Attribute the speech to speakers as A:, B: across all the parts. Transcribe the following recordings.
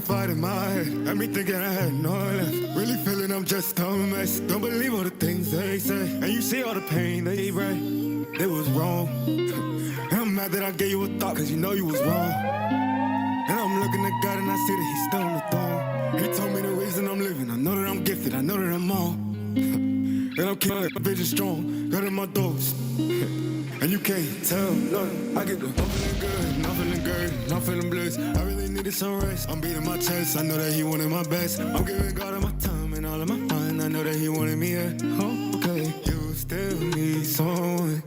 A: fight in my head. Had me thinking I had no left. Really feeling I'm just a mess. Don't believe all the things they say. And you see all the pain they write. They was wrong. And I'm mad that I gave you a thought, cause you know you was wrong. And I'm looking at God and I see that he's still on the throne. He told me the reason I'm living. I know that I'm gifted, I know that I'm on. And I'm keeping my vision strong. Got in my doors. And you can't tell nothing. I get the I'm feeling good, I'm feeling good, I'm feeling blessed. I really needed some rest. I'm beating my chest, I know that he wanted my best. I'm giving God all my time and all of my mind. I know that he wanted me at home. Okay, you still need someone.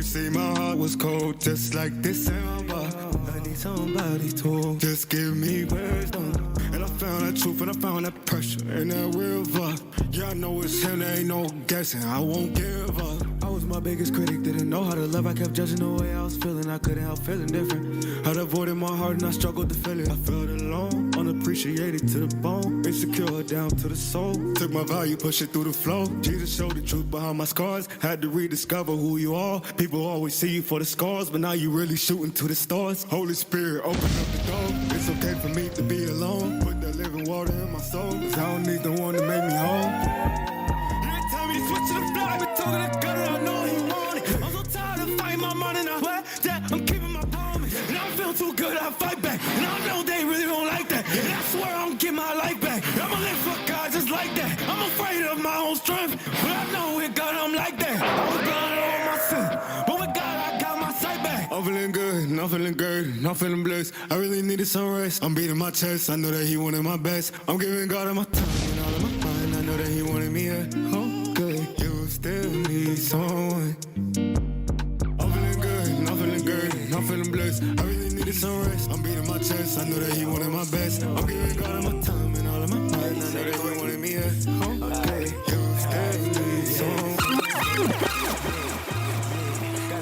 A: See, my heart was cold, just like December. I need somebody to just give me wisdom. And I found that truth and I found that pressure in that river. Yeah, I know it's him, there ain't no guessing, I won't give up. I was my biggest critic, didn't know how to love. I kept judging the way I was feeling, I couldn't help feeling different. Had a void in my heart and I struggled to feel it. I felt alone, unappreciated to the bone. Insecure down to the soul. Took my value, push it through the flow. Jesus showed the truth behind my scars. Had to rediscover who you are. People always see you for the scars, but now you really shooting to the stars. Holy Spirit, open up the door. It's okay for me to be alone. Put that living water in my soul, cause I don't need the one to make me whole. Every time he switch to the fly, but talking to God, I know he want it. I'm so tired of fighting my mind and I swear that I'm keeping my promise. And I feel too good, I fight back. And I know they really don't like that. And I swear I'm getting my life back. I'ma live for God just like that. I'm afraid of my own strength, but I know with God I'm like that. I was blind to all my sin, but with God I got my sight back. I'm feeling good, I'm feeling good, I'm feeling blessed. I really needed some rest. I'm beating my chest, I know that he wanted my best. I'm giving God all my time and all of my mind. I know that he wanted me at home. Good, you still need someone. I'm feeling good, I'm feeling good, I'm feeling blessed. I really needed some rest. I'm beating my chest, I know that he wanted my best. I'm giving God all my time and all of my mind. I know that he wanted me at home. Okay, you still need someone.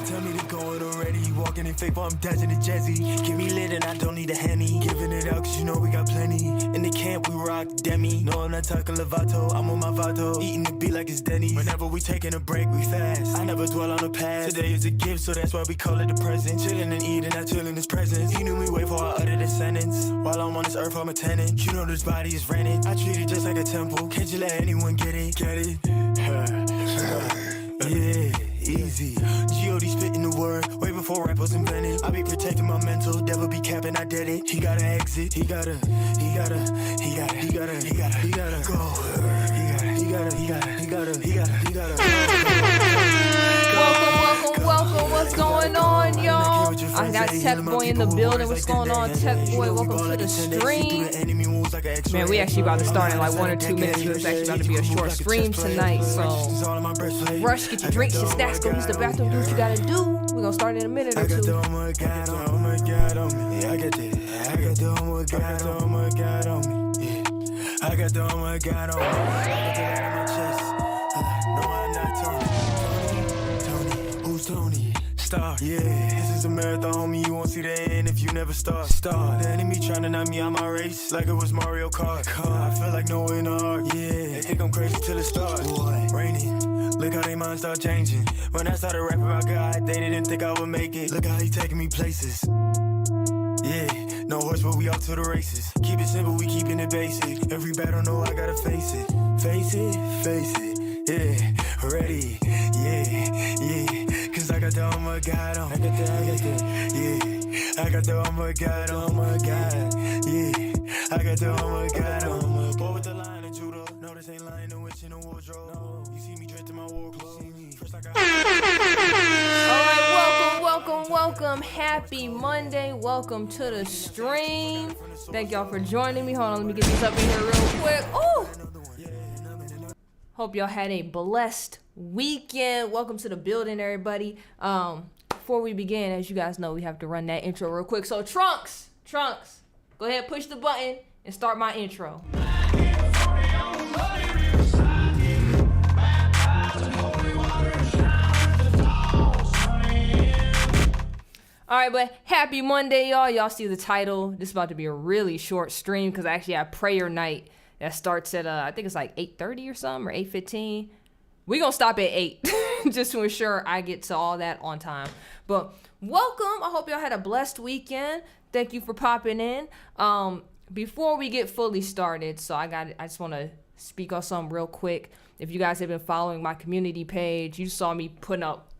B: Tell me to go it already. Walking in faith, I'm dodging the jazzy. Give me lit and I don't need a Henny. Giving it out cause you know we got plenty. In the camp we rock demi. No, I'm not talking Lovato, I'm on my Vato. Eating the beat like it's Denny. Whenever we taking a break, we fast. I never dwell on the past. Today is a gift, so that's why we call it the present. Chilling and eating, not chilling his presence. He knew me way before I uttered the sentence. While I'm on this earth, I'm a tenant. You know this body is rented. I treat it just like a temple. Can't you let anyone get it? Get it? Yeah, easy. G.O.D. spitting the word way before rap was invented. I be protecting my mental, devil be capping, I did it. He gotta exit, he gotta go.
C: Welcome, what's going on, y'all? I got Tech Boy in the building, what's going on, Tech Boy? Welcome to the stream. Man, we actually about to start in like 1 or 2 minutes, so it's actually about to be a short stream tonight, so rush, get your drinks, your snacks, go use the bathroom, do what you gotta do. We're gonna start in a minute or two.
B: I got the oh my God on me. I got the light on my chest. No, I'm not Tony. Who's Tony? Star. Yeah, this is a marathon, homie. You won't see the end if you never start. The enemy trying to knock me out my race like it was Mario Kart. I feel like no in the heart. Yeah, they think I'm crazy till it starts. Raining. Look how they minds start changing. When I started rapping about God, they didn't think I would make it. Look how he taking me places. Yeah, no horse, but we out to the races. Keep it simple, we keeping it basic. Every battle, know I gotta face it. Face it, yeah, ready, yeah. Cause I got the oh my God on. I got the, yeah. I got the oh my God, yeah. I got the oh my God on. Boy with the line and Judah. No, this ain't lying, no witch in the wardrobe. No. You see me dressed in my war clothes. First like
C: Welcome. Happy Monday. Welcome to the stream. Thank y'all for joining me. Hold on, let me get these up in here real quick. Oh! Hope y'all had a blessed weekend. Welcome to the building, everybody. Before we begin, as you guys know, we have to run that intro real quick. So, Trunks, go ahead, push the button and start my intro. All right, but happy Monday, y'all. Y'all see the title. This is about to be a really short stream because I actually have prayer night that starts at, I think it's like 8:30 or something, or 8:15. We're going to stop at 8 just to ensure I get to all that on time. But welcome. I hope y'all had a blessed weekend. Thank you for popping in. Before we get fully started, so I just want to speak on something real quick. If you guys have been following my community page, you saw me putting up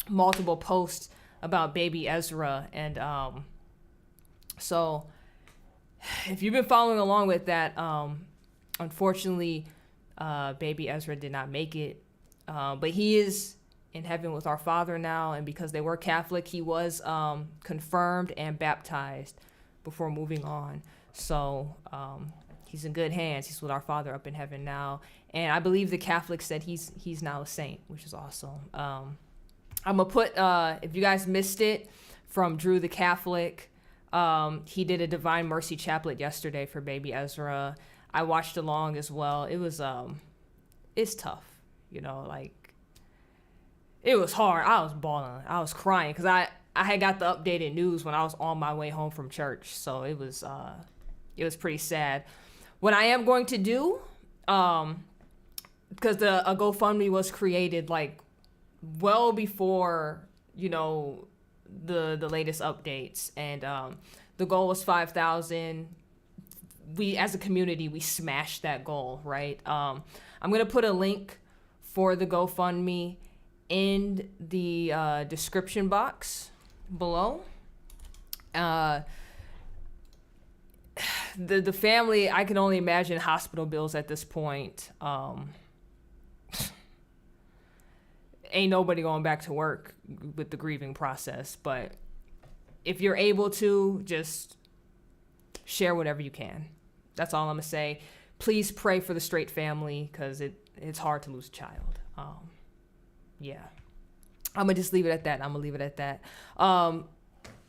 C: multiple posts about baby Ezra, and so if you've been following along with that, unfortunately baby Ezra did not make it, but he is in heaven with our Father now, and because they were Catholic, he was confirmed and baptized before moving on. So he's in good hands. He's with our Father up in heaven now, and I believe the Catholics said he's now a saint, which is awesome. I'm gonna put, if you guys missed it, from Drew the Catholic, he did a Divine Mercy Chaplet yesterday for baby Ezra. I watched along as well. It was, it's tough, you know, like, it was hard. I was bawling. I was crying because I had got the updated news when I was on my way home from church. So it was pretty sad. What I am going to do, because a GoFundMe was created, like, well before, you know, the latest updates, and the goal was 5,000. We, as a community, we smashed that goal, right? I'm gonna put a link for the GoFundMe in the description box below. The family, I can only imagine hospital bills at this point. Ain't nobody going back to work with the grieving process, but if you're able to, just share whatever you can. That's all I'm gonna say. Please pray for the Straight family, because it's hard to lose a child. Yeah, I'm gonna just leave it at that.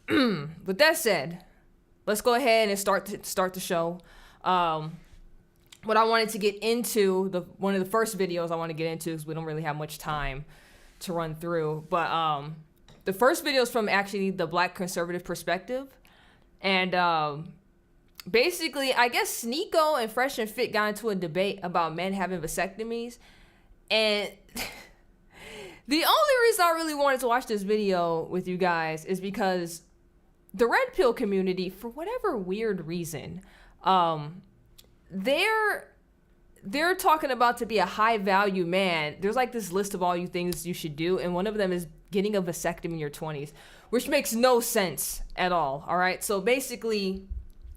C: With that said, let's go ahead and start the show. What I wanted to get into, one of the first videos I want to get into, because we don't really have much time to run through, but the first video is from actually the Black Conservative Perspective, and basically, I guess Sneeko and Fresh and Fit got into a debate about men having vasectomies, and the only reason I really wanted to watch this video with you guys is because the red pill community, for whatever weird reason, they're talking about, to be a high value man, there's like this list of all you things you should do, and one of them is getting a vasectomy in your 20s, which makes no sense at all right? So basically,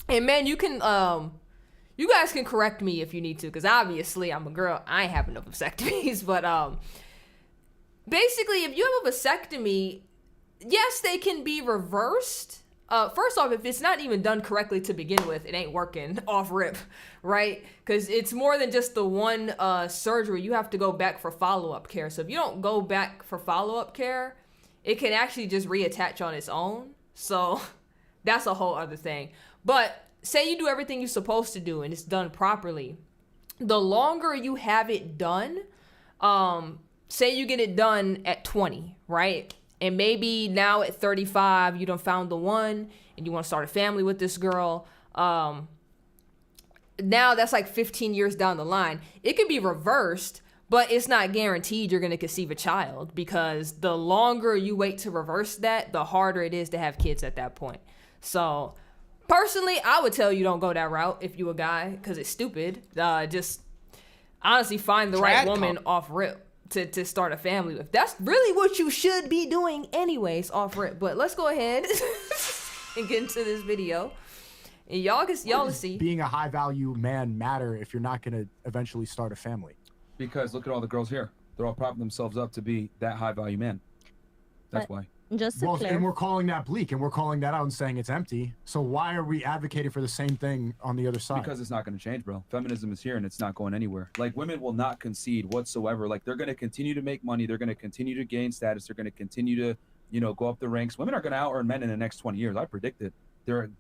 C: and man, you guys can correct me if you need to, because obviously I'm a girl, I ain't having no vasectomies, but basically, if you have a vasectomy, yes, they can be reversed. First off, if it's not even done correctly to begin with, it ain't working off rip, right? Because it's more than just the one surgery. You have to go back for follow-up care. So if you don't go back for follow-up care, it can actually just reattach on its own. So that's a whole other thing. But say you do everything you're supposed to do and it's done properly. The longer you have it done, say you get it done at 20, right? And maybe now at 35, you done found the one and you want to start a family with this girl. Now that's like 15 years down the line. It could be reversed, but it's not guaranteed you're going to conceive a child, because the longer you wait to reverse that, the harder it is to have kids at that point. So personally, I would tell you don't go that route if you a guy, because it's stupid. Just honestly find the right woman off rip to start a family with. That's really what you should be doing anyways off rip. But let's go ahead and get into this video. And y'all see.
D: Being a high value man matter if you're not going to eventually start a family?
E: Because look at all the girls here. They're all propping themselves up to be that high value man. That's why.
F: Just to
D: and we're calling that bleak, and we're calling that out and saying it's empty. So why are we advocating for the same thing on the other side?
E: Because it's not going to change, bro. Feminism is here and it's not going anywhere. Like, women will not concede whatsoever. Like, they're going to continue to make money. They're going to continue to gain status. They're going to continue to, you know, go up the ranks. Women are going to out-earn men in the next 20 years. I predict it. They're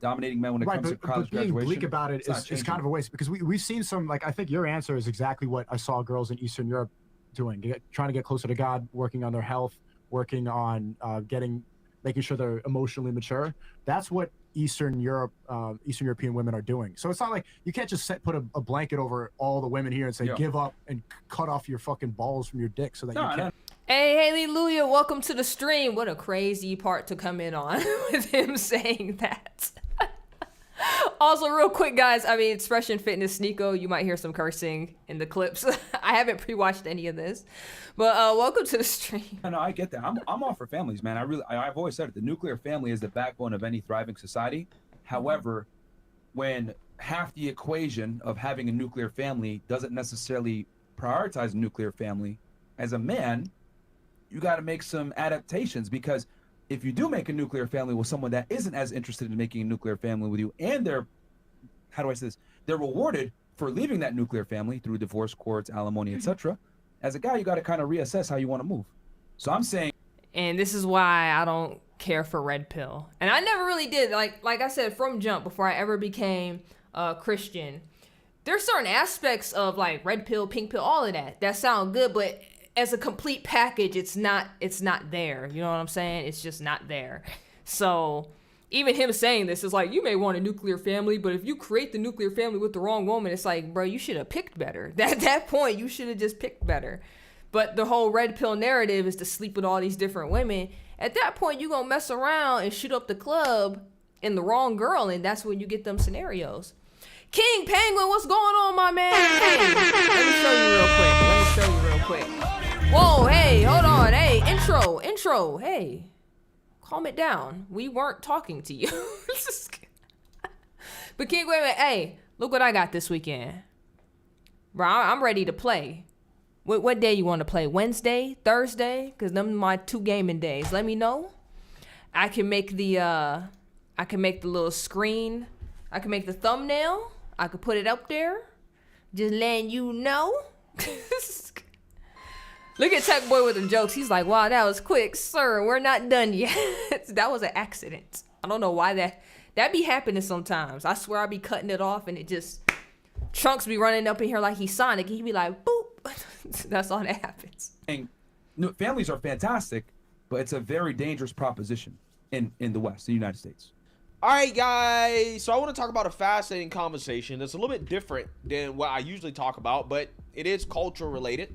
E: dominating men when it comes to college
D: but being
E: graduation.
D: bleak about it is kind of a waste, because we've seen some, like, I think your answer is exactly what I saw girls in Eastern Europe doing, trying to get closer to God, working on their health, working on getting making sure they're emotionally mature. That's what Eastern European women are doing. So it's not like you can't just put a blanket over all the women here and say, give up and cut off your fucking balls from your dick so that you can.
C: Hey, Hallelujah, welcome to the stream. What a crazy part to come in on with him saying that. Also, real quick, guys, I mean, Expression Fitness, Sneeko, you might hear some cursing in the clips. I haven't pre-watched any of this, but welcome to the stream.
E: No, I get that. I'm all for families, man. I've always said it. The nuclear family is the backbone of any thriving society. However, when half the equation of having a nuclear family doesn't necessarily prioritize a nuclear family, as a man, you got to make some adaptations, because if you do make a nuclear family with someone that isn't as interested in making a nuclear family with you, and they're rewarded for leaving that nuclear family through divorce courts, alimony, etc. As a guy, you got to kind of reassess how you want to move. So I'm saying,
C: and this is why I don't care for red pill, and I never really did. Like I said from jump, before I ever became Christian, there's certain aspects of like red pill, pink pill, all of that sound good, but as a complete package, it's not there. You know what I'm saying? It's just not there. So even him saying this is like, you may want a nuclear family, but if you create the nuclear family with the wrong woman, it's like, bro, you should have picked better. At that point, you should have just picked better. But the whole red pill narrative is to sleep with all these different women. At that point, you gonna mess around and shoot up the club in the wrong girl, and that's when you get them scenarios. King Penguin, what's going on, my man? Hey, let me show you real quick. Whoa, hey, hold on. Hey, intro. Hey, calm it down. We weren't talking to you. But King, wait, hey, look what I got this weekend. Bro, I'm ready to play. What day you want to play? Wednesday? Thursday? Because them are my 2 gaming days. Let me know. I can make the little screen. I can make the thumbnail. I could put it up there. Just letting you know. Look at Tech Boy with the jokes. He's like, wow, that was quick. Sir, we're not done yet. That was an accident. I don't know why that be happening sometimes. I swear I be cutting it off and it just, Trunks be running up in here like he's Sonic. He be like, boop. That's all that happens.
E: And families are fantastic, but it's a very dangerous proposition in the West, the United States.
F: All right, guys. So I want to talk about a fascinating conversation that's a little bit different than what I usually talk about, but it is culture related.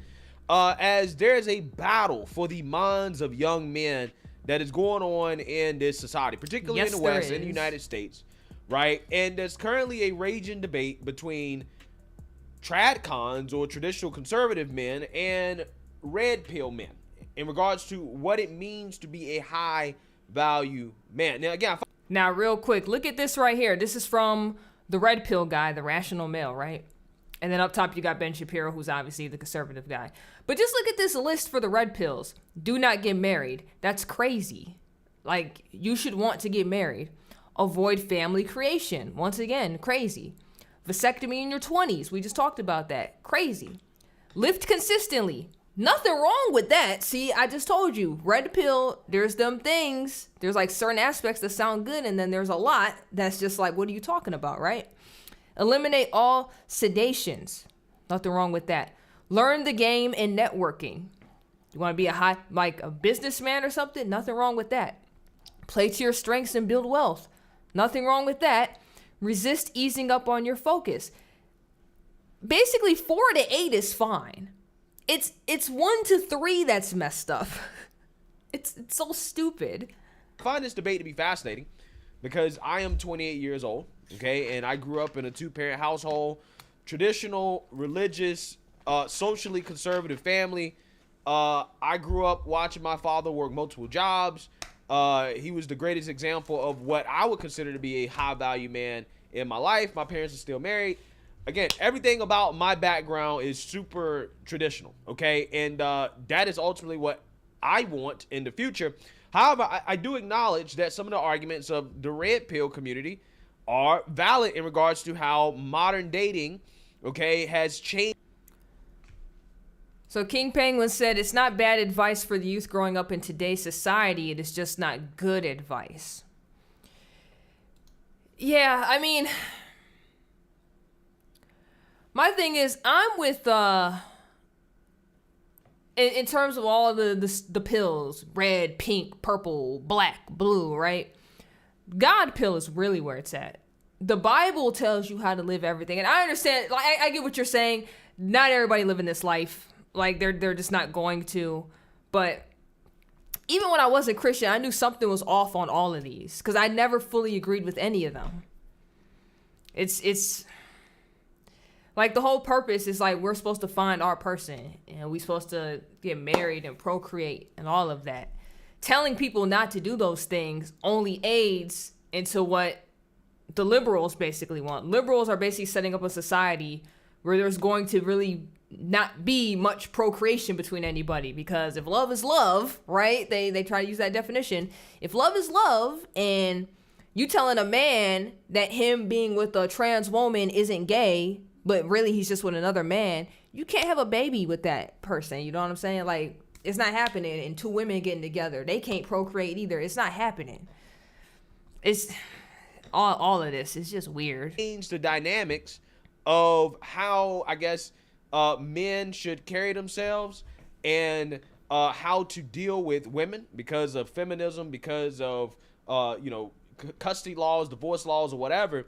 F: As there is a battle for the minds of young men that is going on in this society, particularly in the West, in the United States, right? And there's currently a raging debate between tradcons, or traditional conservative men, and red pill men in regards to what it means to be a high value man. Now, again,
C: now real quick, look at this right here. This is from the red pill guy, the rational male, right? And then up top, you got Ben Shapiro, who's obviously the conservative guy. But just look at this list for the red pills. Do not get married. That's crazy. Like, you should want to get married. Avoid family creation. Once again, crazy. Vasectomy in your 20s. We just talked about that. Crazy. Lift consistently. Nothing wrong with that. See, I just told you. Red pill, there's them things. There's like certain aspects that sound good, and then there's a lot that's just like, what are you talking about, right? Eliminate all sedations. Nothing wrong with that. Learn the game in networking. You want to be a businessman or something? Nothing wrong with that. Play to your strengths and build wealth. Nothing wrong with that. Resist easing up on your focus. Basically, 4 to 8 is fine. It's 1 to 3 that's messed up. It's so stupid.
F: I find this debate to be fascinating because I am 28 years old. Okay, and I grew up in a 2-parent household, traditional, religious, socially conservative family. I grew up watching my father work multiple jobs. He was the greatest example of what I would consider to be a high-value man in my life. My parents are still married. Again, everything about my background is super traditional, okay? And that is ultimately what I want in the future. However, I do acknowledge that some of the arguments of the red pill community are valid in regards to how modern dating, okay, has changed.
C: So King Penguin said, it's not bad advice for the youth growing up in today's society. It is just not good advice. Yeah, I mean, my thing is, I'm with, in terms of all the pills, red, pink, purple, black, blue, right? God pill is really where it's at. The Bible tells you how to live everything. And I understand, like, I get what you're saying. Not everybody living this life. Like, they're just not going to. But even when I wasn't Christian, I knew something was off on all of these. Because I never fully agreed with any of them. It's like the whole purpose is like we're supposed to find our person. And we're supposed to get married and procreate and all of that. Telling people not to do those things only aids into what the liberals basically want. Liberals are basically setting up a society where there's going to really not be much procreation between anybody, because if love is love, right? They try to use that definition. If love is love and you telling a man that him being with a trans woman isn't gay, but really he's just with another man, you can't have a baby with that person. You know what I'm saying? Like, it's not happening. And two women getting together, they can't procreate either. It's not happening. It's all of this is just weird.
F: Change the dynamics of how, I guess, men should carry themselves and how to deal with women because of feminism, because of custody laws, divorce laws, or whatever.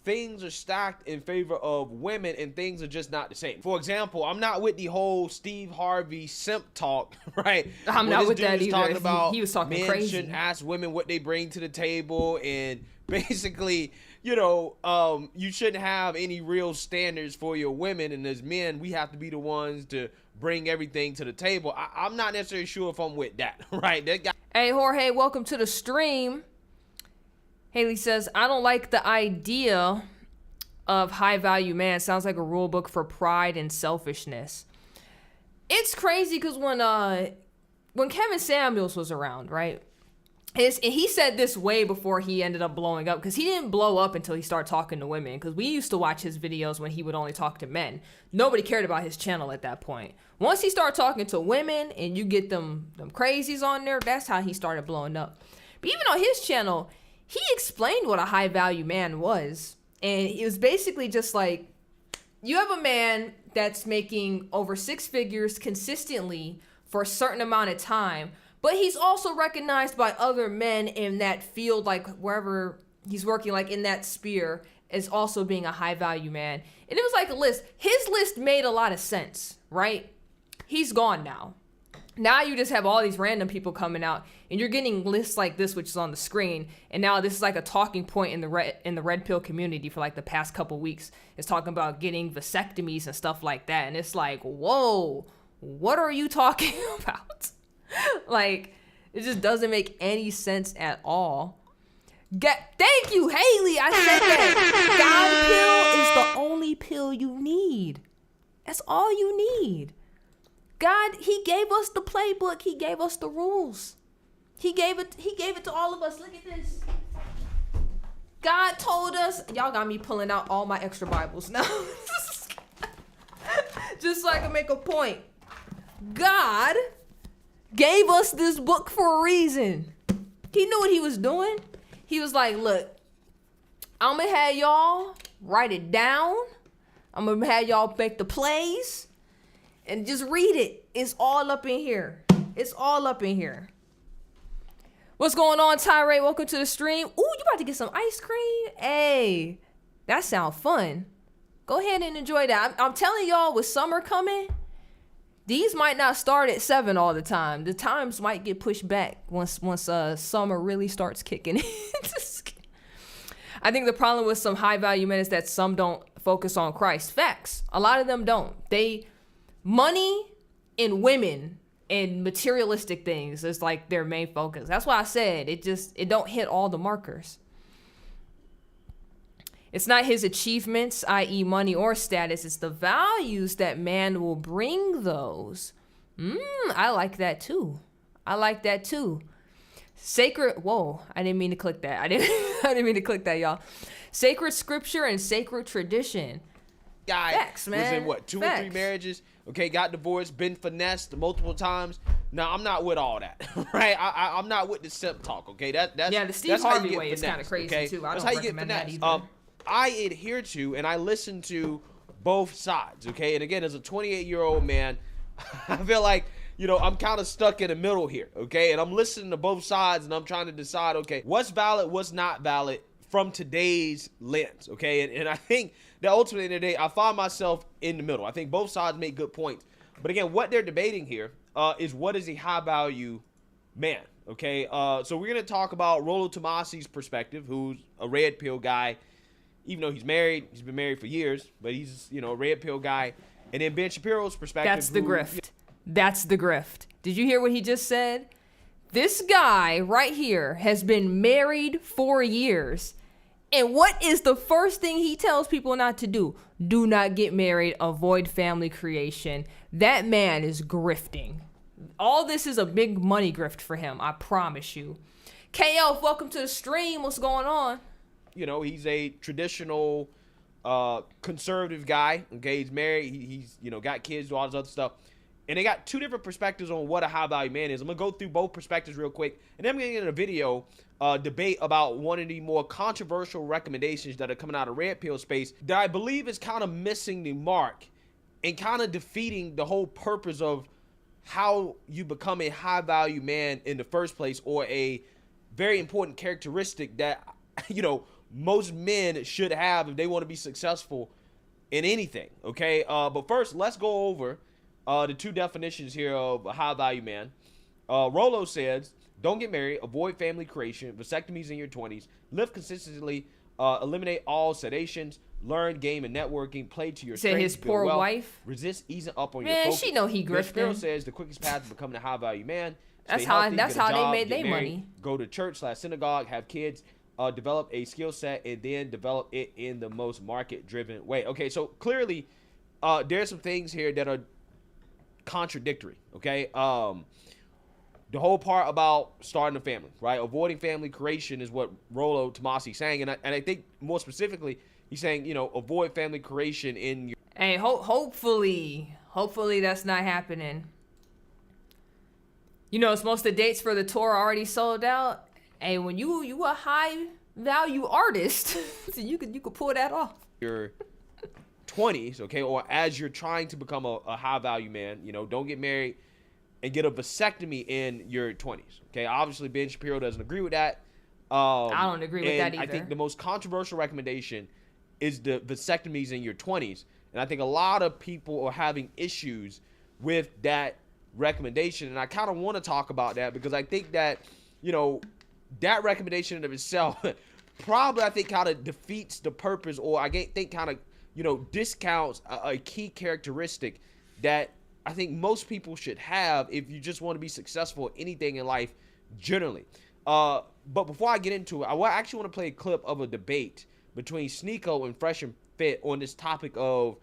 F: Things are stacked in favor of women, and things are just not the same. For example, I'm not with the whole Steve Harvey simp talk, right?
C: I'm not with that either.
F: Talking about
C: he was talking
F: men
C: crazy.
F: shouldn't ask women what they bring to the table, and basically, you shouldn't have any real standards for your women, and as men, we have to be the ones to bring everything to the table. I'm not necessarily sure if I'm with that, right? That guy.
C: Hey, Jorge, welcome to the stream. Haley says, I don't like the idea of high value man. Sounds like a rule book for pride and selfishness. It's crazy because when Kevin Samuels was around, right? And he said this way before he ended up blowing up, because he didn't blow up until he started talking to women, because we used to watch his videos when he would only talk to men. Nobody cared about his channel at that point. Once he started talking to women and you get them crazies on there, that's how he started blowing up. But even on his channel, he explained what a high value man was. And it was basically just like, you have a man that's making over 6 figures consistently for a certain amount of time, but he's also recognized by other men in that field, like wherever he's working, like in that sphere, as also being a high value man. And it was like a list. His list made a lot of sense, right? He's gone now. Now you just have all these random people coming out, and you're getting lists like this, which is on the screen. And now this is like a talking point in the red pill community for like the past couple weeks. It's talking about getting vasectomies and stuff like that. And it's like, whoa, what are you talking about? Like, it just doesn't make any sense at all. Thank you, Haley. I said that. God pill is the only pill you need. That's all you need. God, he gave us the playbook. He gave us the rules. He gave it to all of us. Look at this. God told us. Y'all got me pulling out all my extra Bibles now. Just so I can make a point. God gave us this book for a reason. He knew what he was doing. He was like, look, I'm going to have y'all write it down. I'm going to have y'all make the plays. And just read it. It's all up in here. It's all up in here. What's going on, Tyree? Welcome to the stream. Ooh, you about to get some ice cream? Hey, that sounds fun. Go ahead and enjoy that. I'm telling y'all, with summer coming, these might not start at 7 all the time. The times might get pushed back once summer really starts kicking in. I think the problem with some high value men is that some don't focus on Christ. Facts. A lot of them don't. Money and women and materialistic things is like their main focus. That's why I said it don't hit all the markers. It's not his achievements, i.e. money or status. It's the values that man will bring those. I like that too. Sacred, whoa, I didn't mean to click that. I didn't mean to click that, y'all. Sacred scripture and sacred tradition.
F: Guy
C: Facts, man.
F: was in what, 2 or 3 marriages? Okay, got divorced, been finessed multiple times. No, I'm not with all that, right? I'm not with the simp talk, okay? That's
C: the Steve Harvey way is kind of crazy, okay? Too. I don't recommend that either.
F: I adhere to and I listen to both sides, okay? And again, as a 28-year-old man, I feel like, you know, I'm kind of stuck in the middle here, okay? And I'm listening to both sides and I'm trying to decide, okay, what's valid, what's not valid from today's lens, okay? And I think that ultimately today I find myself in the middle. I think both sides make good points. But again, what they're debating here is what is a high value man, okay? So we're going to talk about Rollo Tomasi's perspective, who's a red pill guy. Even though he's married, he's been married for years, but he's, you know, a red pill guy. And then Ben Shapiro's perspective.
C: That's the grift. That's the grift. Did you hear what he just said? This guy right here has been married for years. And what is the first thing he tells people not to do? Do not get married. Avoid family creation. That man is grifting. All this is a big money grift for him, I promise you. KL, welcome to the stream. What's going on?
F: You know, he's a traditional conservative guy. Okay, he's married. He's, you know, got kids, do all this other stuff. And they got two different perspectives on what a high value man is. I'm going to go through both perspectives real quick. And then I'm going to get in a video debate about one of the more controversial recommendations that are coming out of red pill space that I believe is kind of missing the mark and kind of defeating the whole purpose of how you become a high value man in the first place, or a very important characteristic that, you know, most men should have if they want to be successful in anything, okay? But first, let's go over the two definitions here of a high-value man. Rollo says, don't get married, avoid family creation, vasectomies in your 20s, live consistently, eliminate all sedations, learn game and networking, play to your strengths,
C: his poor
F: wealth,
C: wife.
F: resist easing up on your
C: Man,
F: focus.
C: she know he
F: Shapiro
C: grifting.
F: says the quickest path to becoming a high-value man.
C: That's
F: stay
C: how-
F: healthy,
C: that's
F: get a
C: how they
F: job,
C: made
F: get
C: their
F: married,
C: money.
F: go to church/synagogue, have kids, develop a skill set, and then develop it in the most market-driven way. Okay, so clearly there's some things here that are contradictory, okay? The whole part about starting a family, right? Avoiding family creation is what Rollo Tomasi's saying, and I think more specifically, he's saying, you know, avoid family creation in your...
C: Hey, hopefully that's not happening. You know, it's most of the dates for the tour are already sold out. Hey, when you a high value artist, so you could pull that off.
F: Your 20s, okay, or as you're trying to become a high value man, you know, don't get married and get a vasectomy in your 20s. Okay, obviously Ben Shapiro doesn't agree with that.
C: I don't agree with that either.
F: I think the most controversial recommendation is the vasectomies in your 20s, and I think a lot of people are having issues with that recommendation, and I kind of want to talk about that because I think that, you know, that recommendation in of itself probably, I think, kind of defeats the purpose, or I think kind of, you know, discounts a key characteristic that I think most people should have if you just want to be successful at anything in life generally. But before I get into it, I actually want to play a clip of a debate between Sneeko and Fresh and Fit on this topic of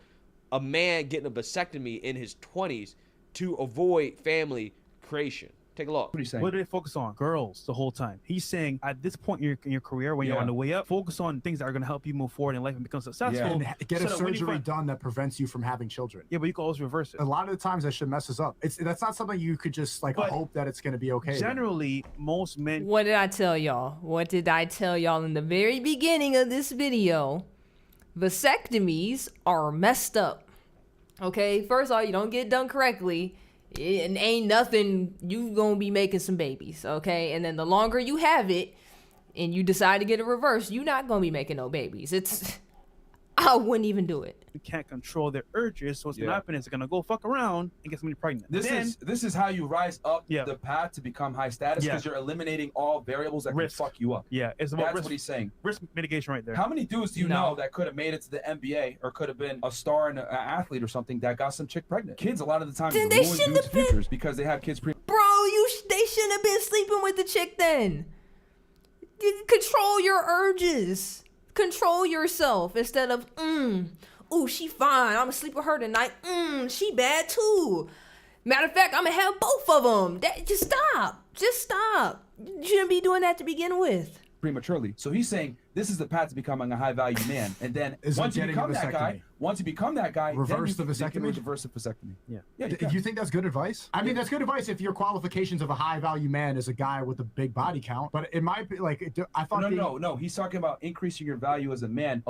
F: a man getting a vasectomy in his 20s to avoid family creation. Take a look.
E: What are you saying?
G: What do they focus on? Girls the whole time. He's saying at this point in your career, when you're on the way up, focus on things that are going to help you move forward in life and become successful.
D: And get a
G: So that when you
D: surgery
G: find-
D: done that prevents you from having children.
G: Yeah, but you can always reverse it.
D: A lot of the times that shit messes up. That's not something you could just like
G: But
D: hope that it's going to be okay.
G: Generally, most men.
C: What did I tell y'all? What did I tell y'all in the very beginning of this video? Vasectomies are messed up. Okay, first of all, you don't get it done correctly, and ain't nothing, you gonna be making some babies, okay? And then the longer you have it and you decide to get it reversed, you're not gonna be making no babies. I wouldn't even do it.
G: Can't control their urges, so what's gonna happen is they're gonna go fuck around and get somebody pregnant.
E: This is how you rise up
G: Yeah.
E: the path to become high status, because you're eliminating all variables that
G: Risk.
E: can fuck you up.
G: Yeah, it's about
E: That's
G: risk,
E: what he's saying.
G: risk mitigation right there.
E: How many dudes do you
C: No.
E: know that could have made it to the NBA or could have been a star and an athlete or something that got some chick pregnant? Kids, a lot of the time,
C: Then
E: ruin
C: they shouldn't
E: dudes'
C: have been-
E: futures because they have kids
C: Bro, they shouldn't have been sleeping with the chick then. Control your urges. Control yourself instead of, ooh, she fine. I'm gonna sleep with her tonight. She bad too. Matter of fact, I'm gonna have both of them. Just stop. You shouldn't be doing that to begin with.
E: prematurely. So he's saying this is the path to becoming a high value man. And then
D: Is it
E: once you
D: getting
E: become
D: a
E: that guy,
D: vasectomy?
E: once you become that guy,
D: Reverse
E: then
D: the
E: you can
D: vasectomy?
E: reverse the vasectomy.
G: Yeah.
E: Yeah.
D: Do you think that's good advice? I mean, that's good advice if your qualifications of a high value man is a guy with a big body count. But it might be like I thought.
E: No. He's talking about increasing your value as a man.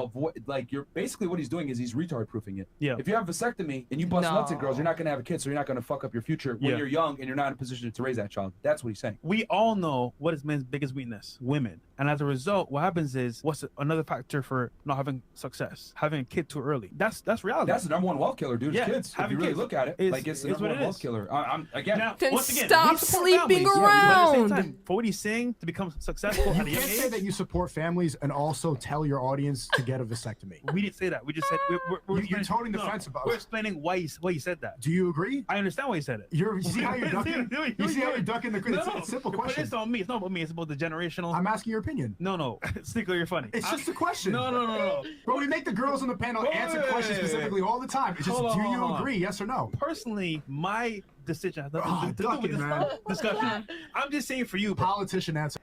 E: You're basically what he's doing is he's retard proofing it.
G: Yeah.
E: If you have vasectomy and you bust nuts at girls,
C: No.
E: you're not gonna have a kid, so you're not gonna fuck up your future when
G: Yeah.
E: you're young and you're not in a position to raise that child. That's what he's saying.
G: We all know what is men's biggest weakness: women. And as a result, what happens is, what's another factor for not having success? Having a kid too early. That's reality.
E: That's the number one wealth killer, dude.
G: Yeah,
E: Kids. If
G: having
E: you really
G: kids
E: look at it,
G: is-
E: like it's the
G: is
E: number
G: what
E: one
G: it
E: wealth
G: is.
E: killer. I'm again.
G: Now,
C: Then
G: once again,
C: stop
G: we support
C: sleeping
G: families, yeah, but at the same
C: around.
G: time, for what he's saying, to become successful at a
D: You
G: young
D: can't say that
G: age,
D: you support families and also tell your audience to get a vasectomy.
G: we didn't say that. We just said we're
D: You're
G: explaining-
D: toning the fence about
G: We're
D: it.
G: explaining why he said that.
D: Do you agree?
G: I understand why he said it.
D: You see how you're ducking? You see how you're ducking the
G: No,
D: it's a simple
G: but
D: question.
G: it's not me. It's not about me. It's about the generational.
D: I'm asking your opinion.
G: No. Sneaker, you're funny.
D: It's just a question.
G: No.
D: Bro, we make the girls on the panel answer questions specifically all the time. It's just,
G: Hold on,
D: do
G: hold
D: you
G: on.
D: agree? Yes or no?
G: Personally, my decision has
D: Oh,
G: nothing to do
D: duck
G: with
D: it,
G: this
D: man.
G: discussion. I'm just saying for you, bro.
D: Politician answer.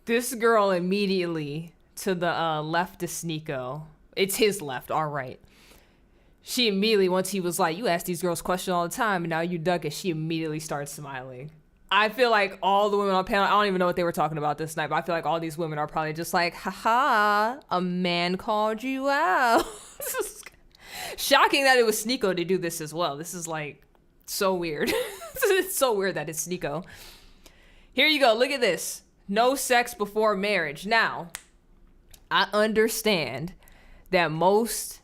C: This girl immediately to the leftist Nico. It's his left, all right. She immediately, once he was like, you ask these girls questions all the time, and now you duck it, she immediately starts smiling. I feel like all the women on the panel, I don't even know what they were talking about this night, but I feel like all these women are probably just like, haha, a man called you out. Shocking that it was Sneeko to do this as well. This is like so weird. It's so weird that it's Sneeko. Here you go. Look at this. No sex before marriage. Now, I understand that most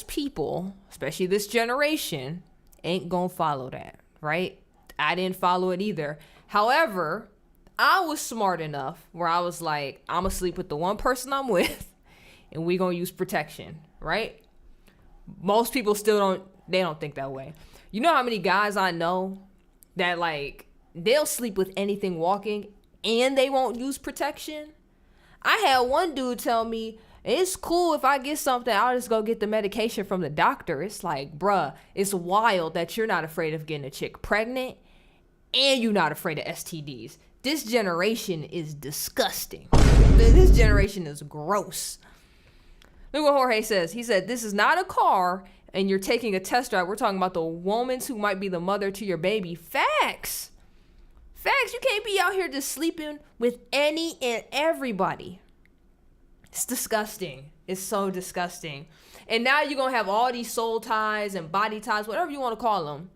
C: people, especially this generation, ain't gonna follow that, right? I didn't follow it either. However, I was smart enough where I was like, I'm gonna sleep with the one person I'm with, and we gonna use protection, right? Most people still don't think that way. You know how many guys I know that like they'll sleep with anything walking and they won't use protection? I had one dude tell me, it's cool if I get something, I'll just go get the medication from the doctor. It's like, bruh, it's wild that you're not afraid of getting a chick pregnant and you're not afraid of STDs. This generation is disgusting. This generation is gross. Look what Jorge says. He said, this is not a car and you're taking a test drive. We're talking about the woman who might be the mother to your baby. Facts. You can't be out here just sleeping with any and everybody. It's disgusting. It's so disgusting. And now you're going to have all these soul ties and body ties, whatever you want to call them.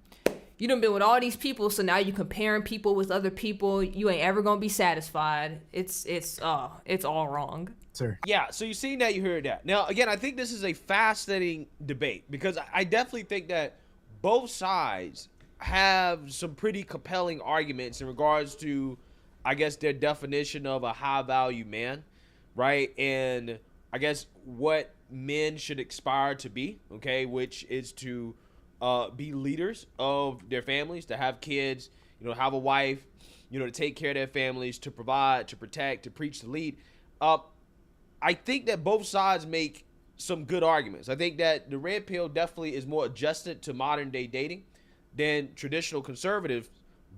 C: You done been with all these people, so now you're comparing people with other people. You ain't ever going to be satisfied. It's all wrong.
D: Sir.
F: Yeah, so you seen that, you heard that. Now, again, I think this is a fascinating debate because I definitely think that both sides have some pretty compelling arguments in regards to, I guess, their definition of a high-value man, right? And I guess what men should aspire to be, okay, which is to be leaders of their families, to have kids, have a wife, to take care of their families, to provide, to protect, to preach, to lead. I think that both sides make some good arguments. I think that the red pill definitely is more adjusted to modern day dating than traditional conservatives.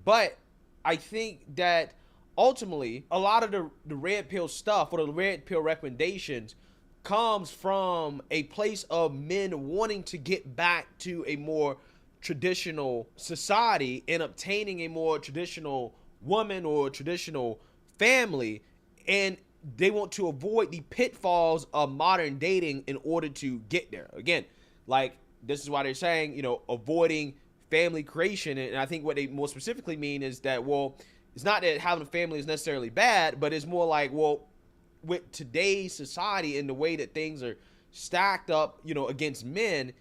F: But I think that ultimately a lot of the red pill stuff or the red pill recommendations comes from a place of men wanting to get back to a more traditional society and obtaining a more traditional woman or traditional family, and they want to avoid the pitfalls of modern dating in order to get there. Again, like, this is why they're saying, avoiding family creation. And I think what they more specifically mean is that, well, it's not that having a family is necessarily bad, but it's more like, well, with today's society and the way that things are stacked up, against men,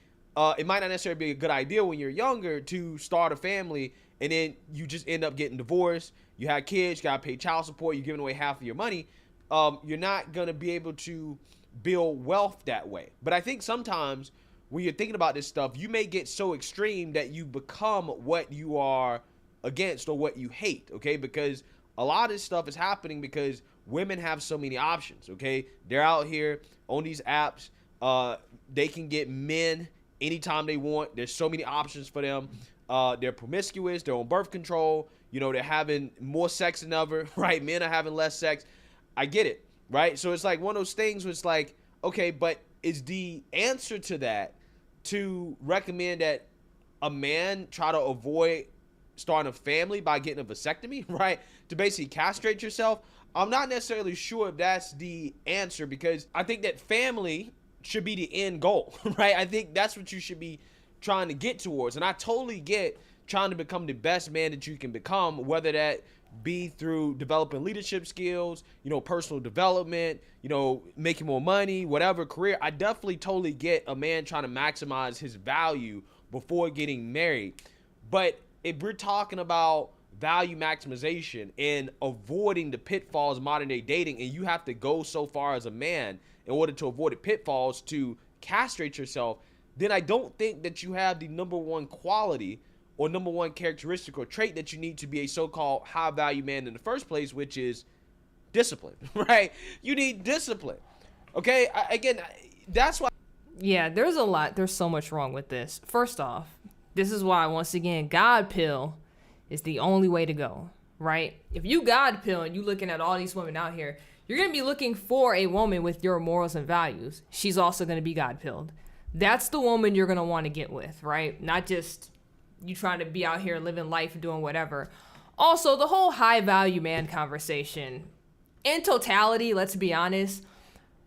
F: it might not necessarily be a good idea when you're younger to start a family and then you just end up getting divorced. You have kids, you got to pay child support, you're giving away half of your money. You're not going to be able to build wealth that way. But I think sometimes when you're thinking about this stuff, you may get so extreme that you become what you are against or what you hate, okay? Because a lot of this stuff is happening because women have so many options, okay? They're out here on these apps. They can get men anytime they want. There's so many options for them. They're promiscuous. They're on birth control. They're having more sex than ever, right? Men are having less sex. I get it. right? So it's like one of those things where it's like, okay, but is the answer to that to recommend that a man try to avoid starting a family by getting a vasectomy, right? To basically castrate yourself? I'm not necessarily sure if that's the answer, because I think that family should be the end goal, right? I think that's what you should be trying to get towards. And I totally get trying to become the best man that you can become, whether that be through developing leadership skills, personal development, making more money, whatever career. I definitely totally get a man trying to maximize his value before getting married. But if we're talking about value maximization and avoiding the pitfalls of modern day dating, and you have to go so far as a man in order to avoid the pitfalls to castrate yourself, then I don't think that you have the number one quality or number one characteristic or trait that you need to be a so-called high value man in the first place, which is discipline, right? You need discipline. Okay. That's why.
C: Yeah, there's so much wrong with this. First off, this is why, once again, God pill is the only way to go, right? If you God pill and you looking at all these women out here, you're going to be looking for a woman with your morals and values. She's also going to be God pilled. That's the woman you're going to want to get with, right? Not just you trying to be out here living life, doing whatever. Also, the whole high value man conversation, in totality, let's be honest,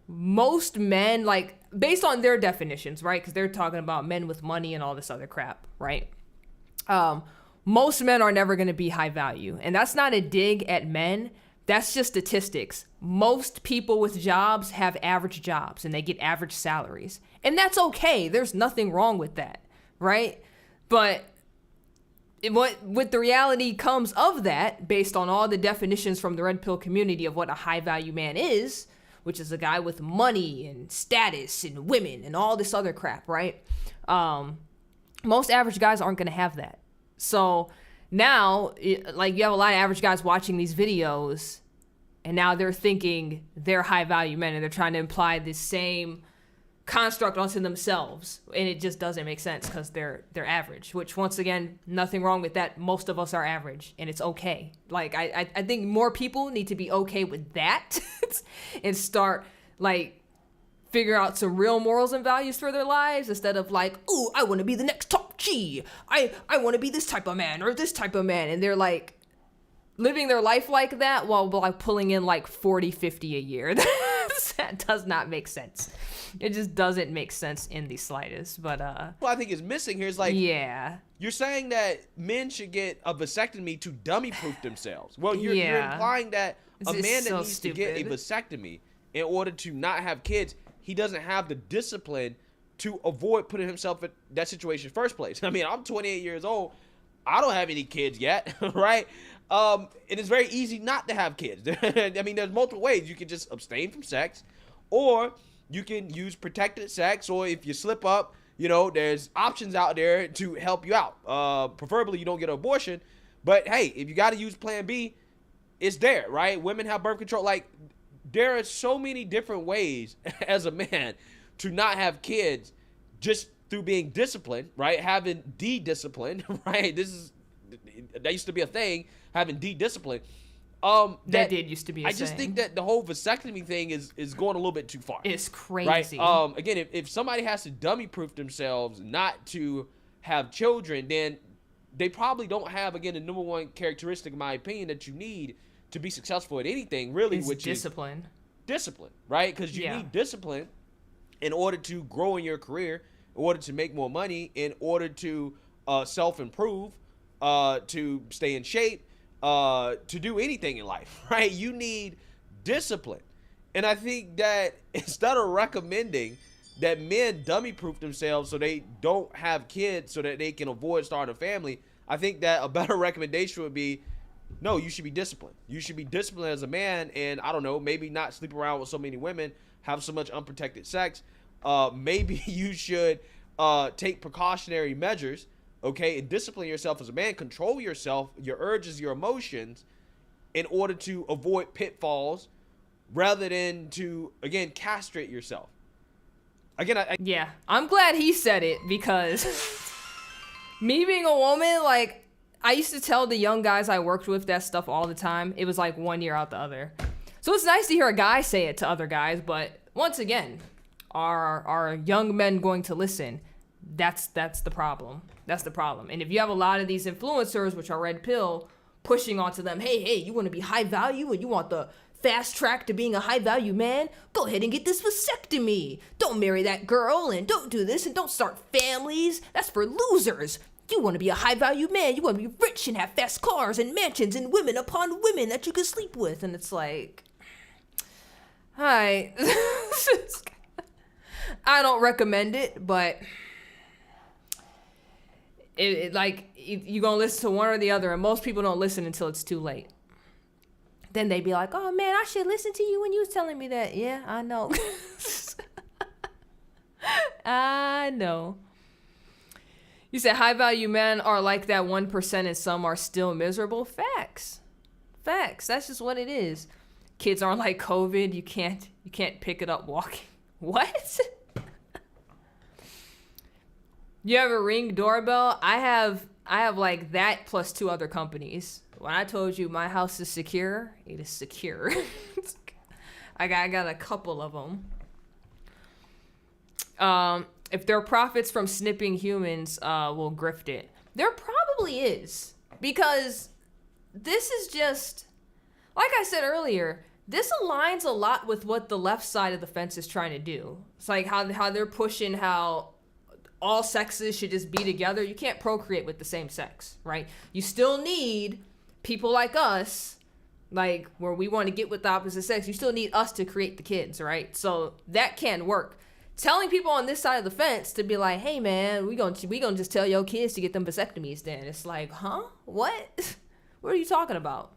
C: most men, like, based on their definitions, right? Because they're talking about men with money and all this other crap, right? Most men are never going to be high value. And that's not a dig at men. That's just statistics. Most people with jobs have average jobs and they get average salaries. And that's okay. There's nothing wrong with that, right? But what the reality comes of that, based on all the definitions from the red pill community of what a high value man is, which is a guy with money and status and women and all this other crap, right? Most average guys aren't going to have that. So now, like, you have a lot of average guys watching these videos, and now they're thinking they're high value men, and they're trying to imply this same construct onto themselves, and it just doesn't make sense because they're average. Which, once again, nothing wrong with that. Most of us are average, and it's okay. Like, I think more people need to be okay with that and start, like, figure out some real morals and values for their lives, instead of like, ooh, I want to be the next top G. I want to be this type of man or this type of man. And they're like living their life like that while like pulling in like 40, 50 a year. That does not make sense. It just doesn't make sense in the slightest. But
F: what I think is missing here is, like,
C: yeah,
F: you're saying that men should get a vasectomy to dummy proof themselves. Well, you're implying that a man that needs to get a vasectomy in order to not have kids, he doesn't have the discipline to avoid putting himself in that situation in the first place. I mean, I'm 28 years old. I don't have any kids yet, right? It is very easy not to have kids. I mean, there's multiple ways. You can just abstain from sex, or you can use protected sex, or if you slip up, there's options out there to help you out. Preferably you don't get an abortion, but hey, if you got to use plan B, it's there, right? Women have birth control. Like, there are so many different ways as a man to not have kids just through being disciplined, right? Having de-discipline, right? That used to be a thing, having de-discipline.
C: that did used to be a
F: I just think that the whole vasectomy thing is going a little bit too far.
C: It's crazy.
F: Right? Again, if somebody has to dummy proof themselves not to have children, then they probably don't have, again, the number one characteristic, in my opinion, that you need to be successful at anything, really, which
C: discipline.
F: is discipline, right? Because you need discipline in order to grow in your career, in order to make more money, in order to self-improve, to stay in shape, to do anything in life, right? You need discipline. And I think that instead of recommending that men dummy-proof themselves so they don't have kids so that they can avoid starting a family, I think that a better recommendation would be, no, you should be disciplined. You should be disciplined as a man, and I don't know, maybe not sleep around with so many women, have so much unprotected sex. Maybe you should take precautionary measures, okay, and discipline yourself as a man, control yourself, your urges, your emotions, in order to avoid pitfalls rather than to, again, castrate yourself. Again,
C: yeah, I'm glad he said it, because me being a woman, like, I used to tell the young guys I worked with that stuff all the time. It was like one year out the other. So it's nice to hear a guy say it to other guys, but once again, are young men going to listen? That's the problem. That's the problem. And if you have a lot of these influencers, which are red pill, pushing onto them, hey, you want to be high value and you want the fast track to being a high value man? Go ahead and get this vasectomy. Don't marry that girl and don't do this and don't start families. That's for losers. You want to be a high value man. You want to be rich and have fast cars and mansions and women upon women that you can sleep with. And it's like, hi. I don't recommend it, but you're going to listen to one or the other, and most people don't listen until it's too late. Then they be like, oh man, I should listen to you when you was telling me that. Yeah, I know. I know. You said high value men are like that 1% and some are still miserable. Facts. That's just what it is. Kids aren't like COVID. You can't pick it up walking. What? You have a Ring doorbell? I have like that plus 2 other companies. When I told you my house is secure, it is secure. I got a couple of them. If there are profits from snipping humans, we'll grift it. There probably is, because this is just, like I said earlier, this aligns a lot with what the left side of the fence is trying to do. It's like how they're pushing how all sexes should just be together. You can't procreate with the same sex, right? You still need people like us, like where we want to get with the opposite sex. You still need us to create the kids, right? So that can work. Telling people on this side of the fence to be like, hey man, we gonna just tell your kids to get them vasectomies then. It's like, huh? What? What are you talking about?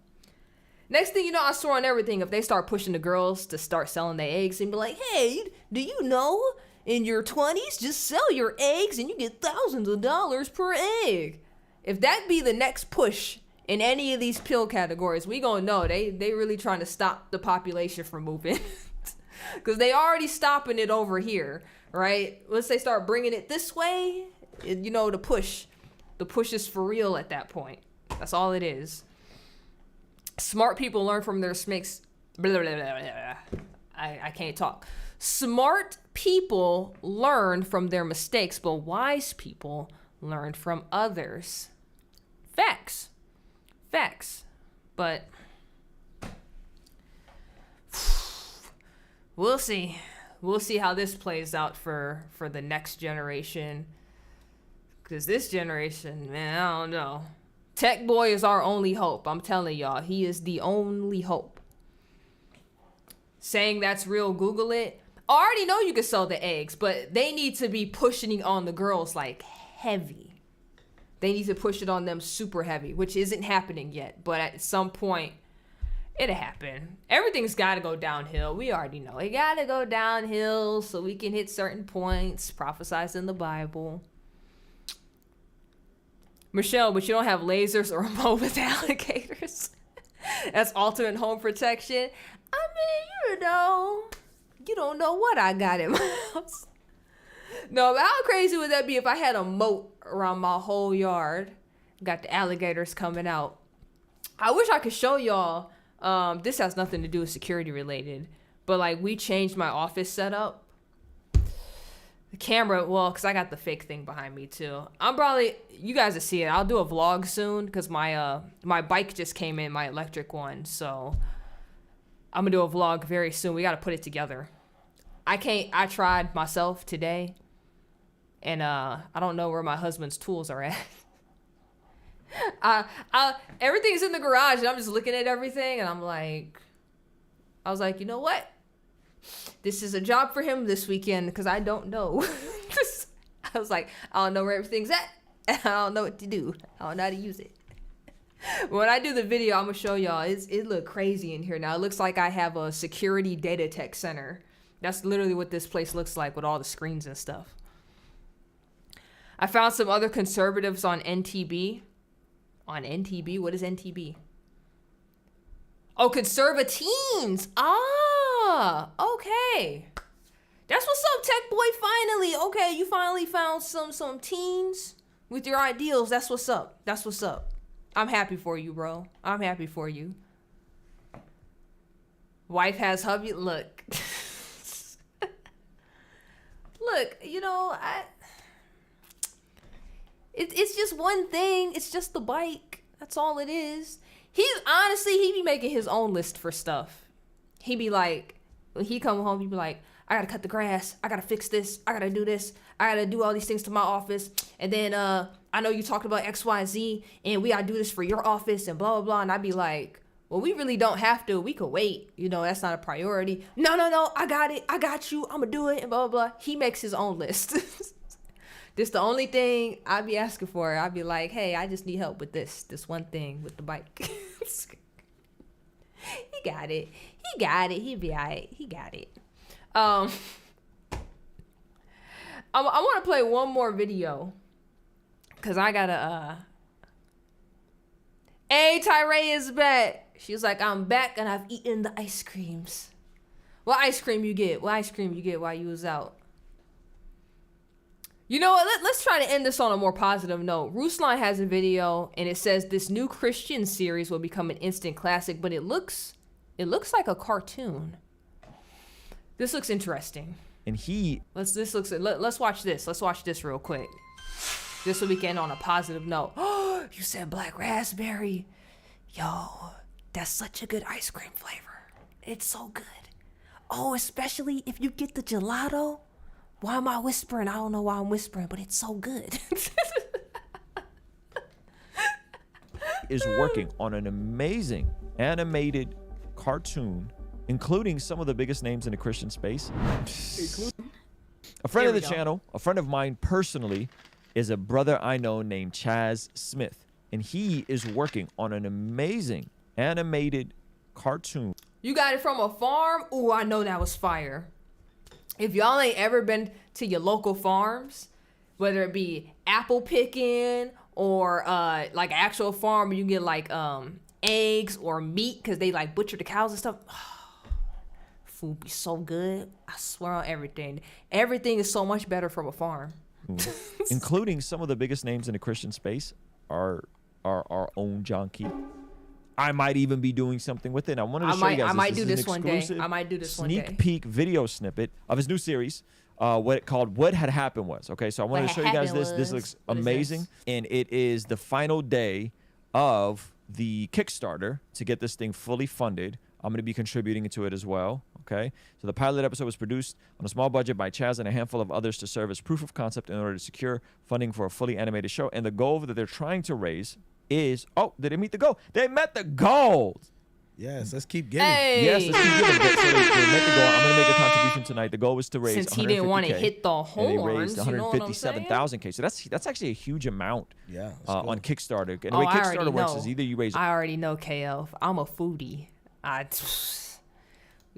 C: Next thing you know, I swear on everything, if they start pushing the girls to start selling their eggs and be like, hey, do you know in your 20s, just sell your eggs and you get thousands of dollars per egg. If that be the next push in any of these pill categories, we gonna know they really trying to stop the population from moving. Because they already stopping it over here, right? Once they start bringing it this way, the push is for real at that point. That's all it is. Smart people learn from their mistakes. Blah, blah, blah, blah. I can't talk. Smart people learn from their mistakes, but wise people learn from others. Facts. But we'll see. We'll see how this plays out for the next generation. Because this generation, man, I don't know. Tech Boy is our only hope. I'm telling y'all, he is the only hope. Saying that's real, Google it. I already know you can sell the eggs, but they need to be pushing on the girls like heavy. They need to push it on them super heavy, which isn't happening yet. But at some point, it'll happen. Everything's got to go downhill. We already know. It got to go downhill so we can hit certain points prophesied in the Bible. Michelle, but you don't have lasers or remote with alligators. That's ultimate home protection. I mean, you don't know what I got in my house. No, but how crazy would that be if I had a moat around my whole yard? Got the alligators coming out. I wish I could show y'all. This has nothing to do with security related, but like we changed my office setup. The camera, well, because I got the fake thing behind me too. You guys will see it. I'll do a vlog soon because my bike just came in, my electric one. So I'm gonna do a vlog very soon. We got to put it together. I tried myself today and I don't know where my husband's tools are at. Everything's in the garage and I'm just looking at everything and I was like, you know what? This is a job for him this weekend because I don't know. I was like, I don't know where everything's at. And I don't know what to do. I don't know how to use it. When I do the video, I'm going to show y'all. It look crazy in here now. It looks like I have a security data tech center. That's literally what this place looks like with all the screens and stuff. I found some other conservatives on NTB. On NTB? What is NTB? Oh, conservatines. Okay. That's what's up, Tech Boy. Finally. Okay, you finally found some teens with your ideals. That's what's up. I'm happy for you, bro. I'm happy for you. Wife has hubby. Look. Look, you know, it's just one thing. It's just the bike. That's all it is. He be making his own list for stuff. He be like, when he come home, he be like, I gotta cut the grass. I gotta fix this. I gotta do this. I gotta do all these things to my office. And then I know you talked about X, Y, Z, and we gotta do this for your office and blah, blah, blah. And I'd be like, well, we really don't have to. We could wait. You know, that's not a priority. No. I got it. I got you. I'm gonna do it and blah, blah, blah. He makes his own list. This the only thing I'd be asking for. I'd be like, hey, I just need help with this one thing with the bike. He got it. He'd be all right. He got it. I want to play one more video because I gotta. Hey, Tyree is back. She's like, I'm back and I've eaten the ice creams. What ice cream you get? What ice cream you get while you was out? You know what? Let's try to end this on a more positive note. Ruslan has a video and it says this new Christian series will become an instant classic, but it looks like a cartoon. This looks interesting.
H: And
C: let's watch this. Let's watch this real quick. This will begin on a positive note. Oh, you said black raspberry. Yo, that's such a good ice cream flavor. It's so good. Oh, especially if you get the gelato. Why am I whispering? I don't know why I'm whispering, but it's so good.
H: Is working on an amazing animated cartoon, including some of the biggest names in the Christian space. A friend of the channel, a friend of mine personally, is a brother I know named Chaz Smith, and he is working on an amazing animated cartoon.
C: You got it from a farm? Ooh, I know that was fire. If y'all ain't ever been to your local farms, whether it be apple picking or like actual farm where you get like eggs or meat because they like butcher the cows and stuff. Food be so good. I swear on everything. Everything is so much better from a farm.
H: Including some of the biggest names in the Christian space are our own John Key. I might even be doing something with it. I wanted to show you guys.
C: I might do this one day. I might do this one day.
H: Sneak peek video snippet of his new series. What had happened was. Okay, so I wanted to show you guys this. This looks amazing, and it is the final day of the Kickstarter to get this thing fully funded. I'm going to be contributing to it as well. Okay, so the pilot episode was produced on a small budget by Chaz and a handful of others to serve as proof of concept in order to secure funding for a fully animated show. And the goal that they're trying to raise is, did they meet the goal? They met the goal.
I: Yes, let's keep giving.
C: Hey.
H: Yes, let's keep giving. So they met the goal. I'm going to make a contribution tonight. The goal was to raise
C: Since he didn't want to hit the horns,
H: and they raised
C: you know what I'm saying?
H: 157,000K. So that's actually a huge amount.
I: Yeah,
H: on Kickstarter. And the way Kickstarter works is either you raise.
C: I already know, KL. I'm a foodie.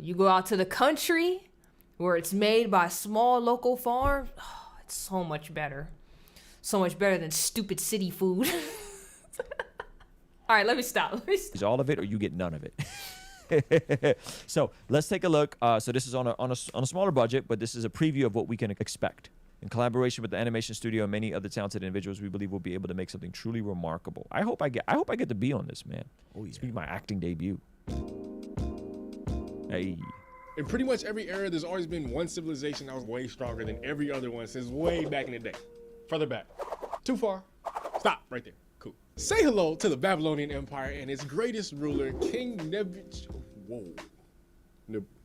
C: You go out to the country where it's made by small local farms. Oh, it's so much better. So much better than stupid city food. All right, let me stop.
H: Is all of it, or you get none of it? So let's take a look. So this is on a smaller budget, but this is a preview of what we can expect. In collaboration with the animation studio and many other talented individuals, we believe we'll be able to make something truly remarkable. I hope I get to be on this, man. Oh, yeah. It's be my acting debut. Hey.
J: In pretty much every era, there's always been one civilization that was way stronger than every other one since way back in the day. Further back. Too far. Stop right there. Cool. Say hello to the Babylonian Empire and its greatest ruler, King Nebuchadnezzar. Whoa.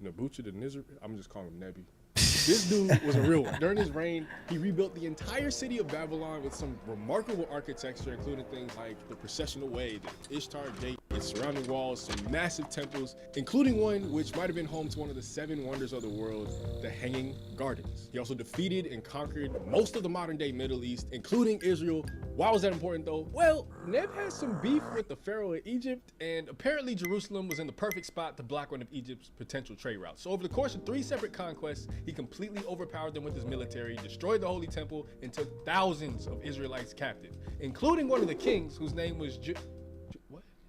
J: Nebuchadnezzar? I'm just calling him Nebi. This dude was a real one. During his reign, he rebuilt the entire city of Babylon with some remarkable architecture, including things like the processional way, the Ishtar Gate, its surrounding walls, some massive temples, including one which might have been home to one of the 7 wonders of the world, the Hanging Gardens. He also defeated and conquered most of the modern-day Middle East, including Israel. Why was that important, though? Well, Neb had some beef with the Pharaoh of Egypt, and apparently Jerusalem was in the perfect spot to block one of Egypt's potential trade routes. So over the course of 3 separate conquests, he completely overpowered them with his military, destroyed the Holy Temple, and took thousands of Israelites captive, including one of the kings whose name was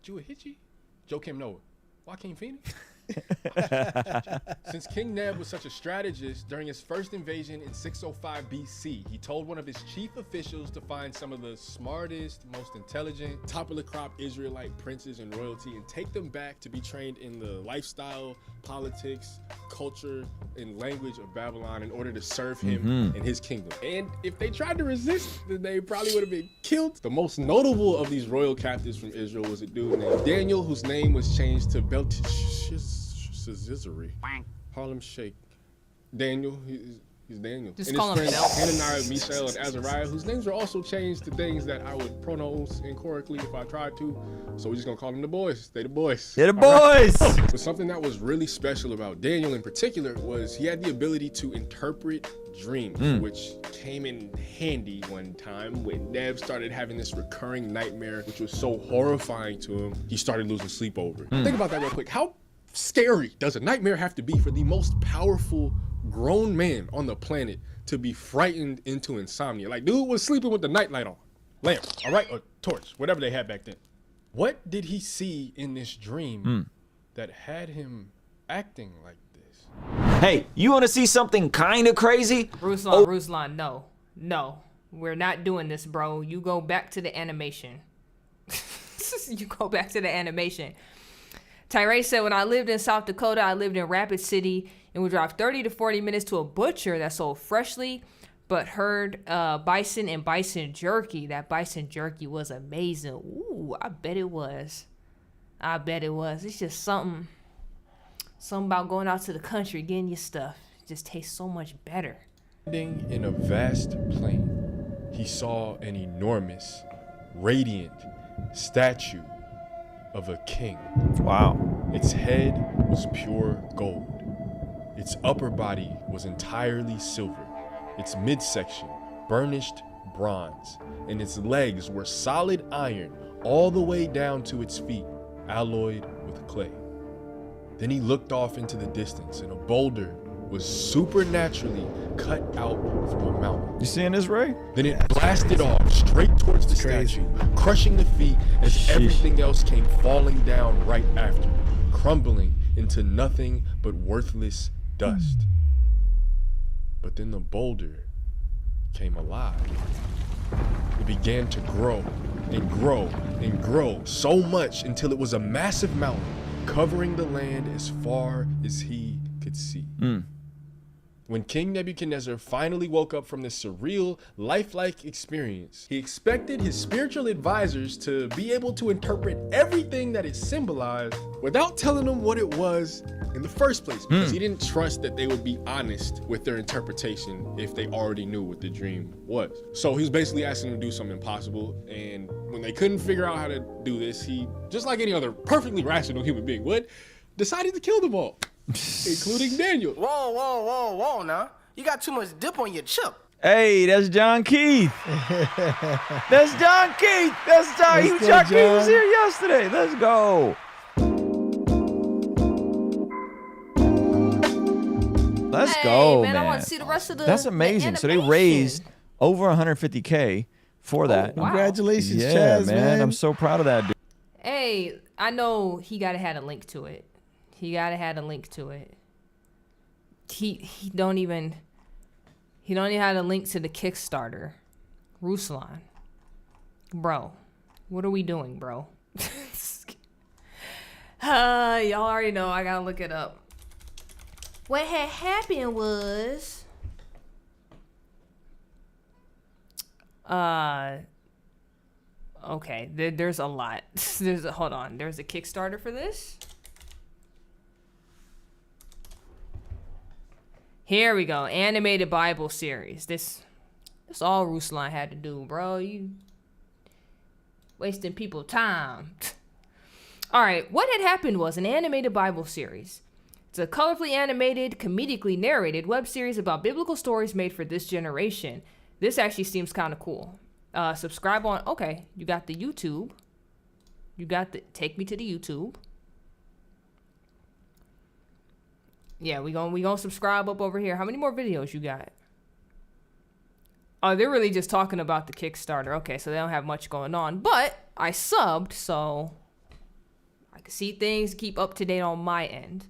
J: Jehoiakim Noah. Joaquin Phoenix? Since King Neb was such a strategist, during his first invasion in 605 BC, he told one of his chief officials to find some of the smartest, most intelligent, top of the crop Israelite princes and royalty and take them back to be trained in the lifestyle, politics, culture, and language of Babylon in order to serve him and his kingdom. And if they tried to resist, then they probably would have been killed. The most notable of these royal captives from Israel was a dude named Daniel, whose name was changed to Belteshazzar. Harlem Shake. Daniel, he's Daniel.
C: Just
J: and
C: call him
J: his
C: Bel.
J: friends Hananiah, Mishael, and Azariah, whose names were also changed to things that I would pronounce incorrectly if I tried to. So we're just gonna call them the boys. They the boys.
H: They're the boys.
J: But something that was really special about Daniel in particular was he had the ability to interpret dreams, which came in handy one time when Neb started having this recurring nightmare, which was so horrifying to him, he started losing sleep over it. Think about that real quick. How scary does a nightmare have to be for the most powerful grown man on the planet to be frightened into insomnia? Like, dude was sleeping with the nightlight on. Lamp, all right, or torch, whatever they had back then. What did he see in this dream that had him acting like this?
K: Hey, you want to see something kind of crazy?
C: Ruslan, no. We're not doing this, bro. You go back to the animation. You go back to the animation. Tyree said, when I lived in South Dakota, I lived in Rapid City and would drive 30 to 40 minutes to a butcher that sold freshly but herd bison and bison jerky. That bison jerky was amazing. Ooh, I bet it was. It's just something about going out to the country, getting your stuff. It just tastes so much better.
J: Standing in a vast plain, he saw an enormous, radiant statue of a king.
H: Wow.
J: Its head was pure gold. Its upper body was entirely silver. Its midsection burnished bronze, and its legs were solid iron all the way down to its feet, alloyed with clay. Then he looked off into the distance, and a boulder was supernaturally cut out from a mountain.
H: You seeing this, Ray?
J: Then it blasted off straight towards the statue, crushing the feet as everything else came falling down right after, crumbling into nothing but worthless dust. But then the boulder came alive. It began to grow and grow and grow so much until it was a massive mountain covering the land as far as he could see. When King Nebuchadnezzar finally woke up from this surreal, lifelike experience, he expected his spiritual advisors to be able to interpret everything that it symbolized without telling them what it was in the first place, because he didn't trust that they would be honest with their interpretation if they already knew what the dream was. So he was basically asking them to do something impossible, and when they couldn't figure out how to do this, he, just like any other perfectly rational human being would, decided to kill them all. Including Daniel.
L: Whoa, now. You got too much dip on your chip.
H: Hey, that's John Keith. That's John Keith. John Keith was here yesterday. Let's go. Let's go, man.
C: I want to see the rest of the
H: That's amazing. So they raised over 150K for that.
C: Wow.
I: Congratulations,
H: Yeah,
I: Chaz,
H: man. I'm so proud of that, dude.
C: Hey, I know he gotta have a link to it. He don't even have a link to the Kickstarter. Ruslan. Bro, what are we doing, bro? Y'all already know, I gotta look it up. What had happened was okay, there's a lot. Hold on, there's a Kickstarter for this. Here we go. Animated Bible series. This all Ruslan had to do, bro. You wasting people's time. All right. What had happened was an animated Bible series. It's a colorfully animated, comedically narrated web series about biblical stories made for this generation. This actually seems kind of cool. Subscribe on. Okay. You got the YouTube. Take me to the YouTube. Yeah, we gonna subscribe up over here. How many more videos you got? Oh, they're really just talking about the Kickstarter. Okay, so they don't have much going on. But I subbed, so I can see things, keep up to date on my end.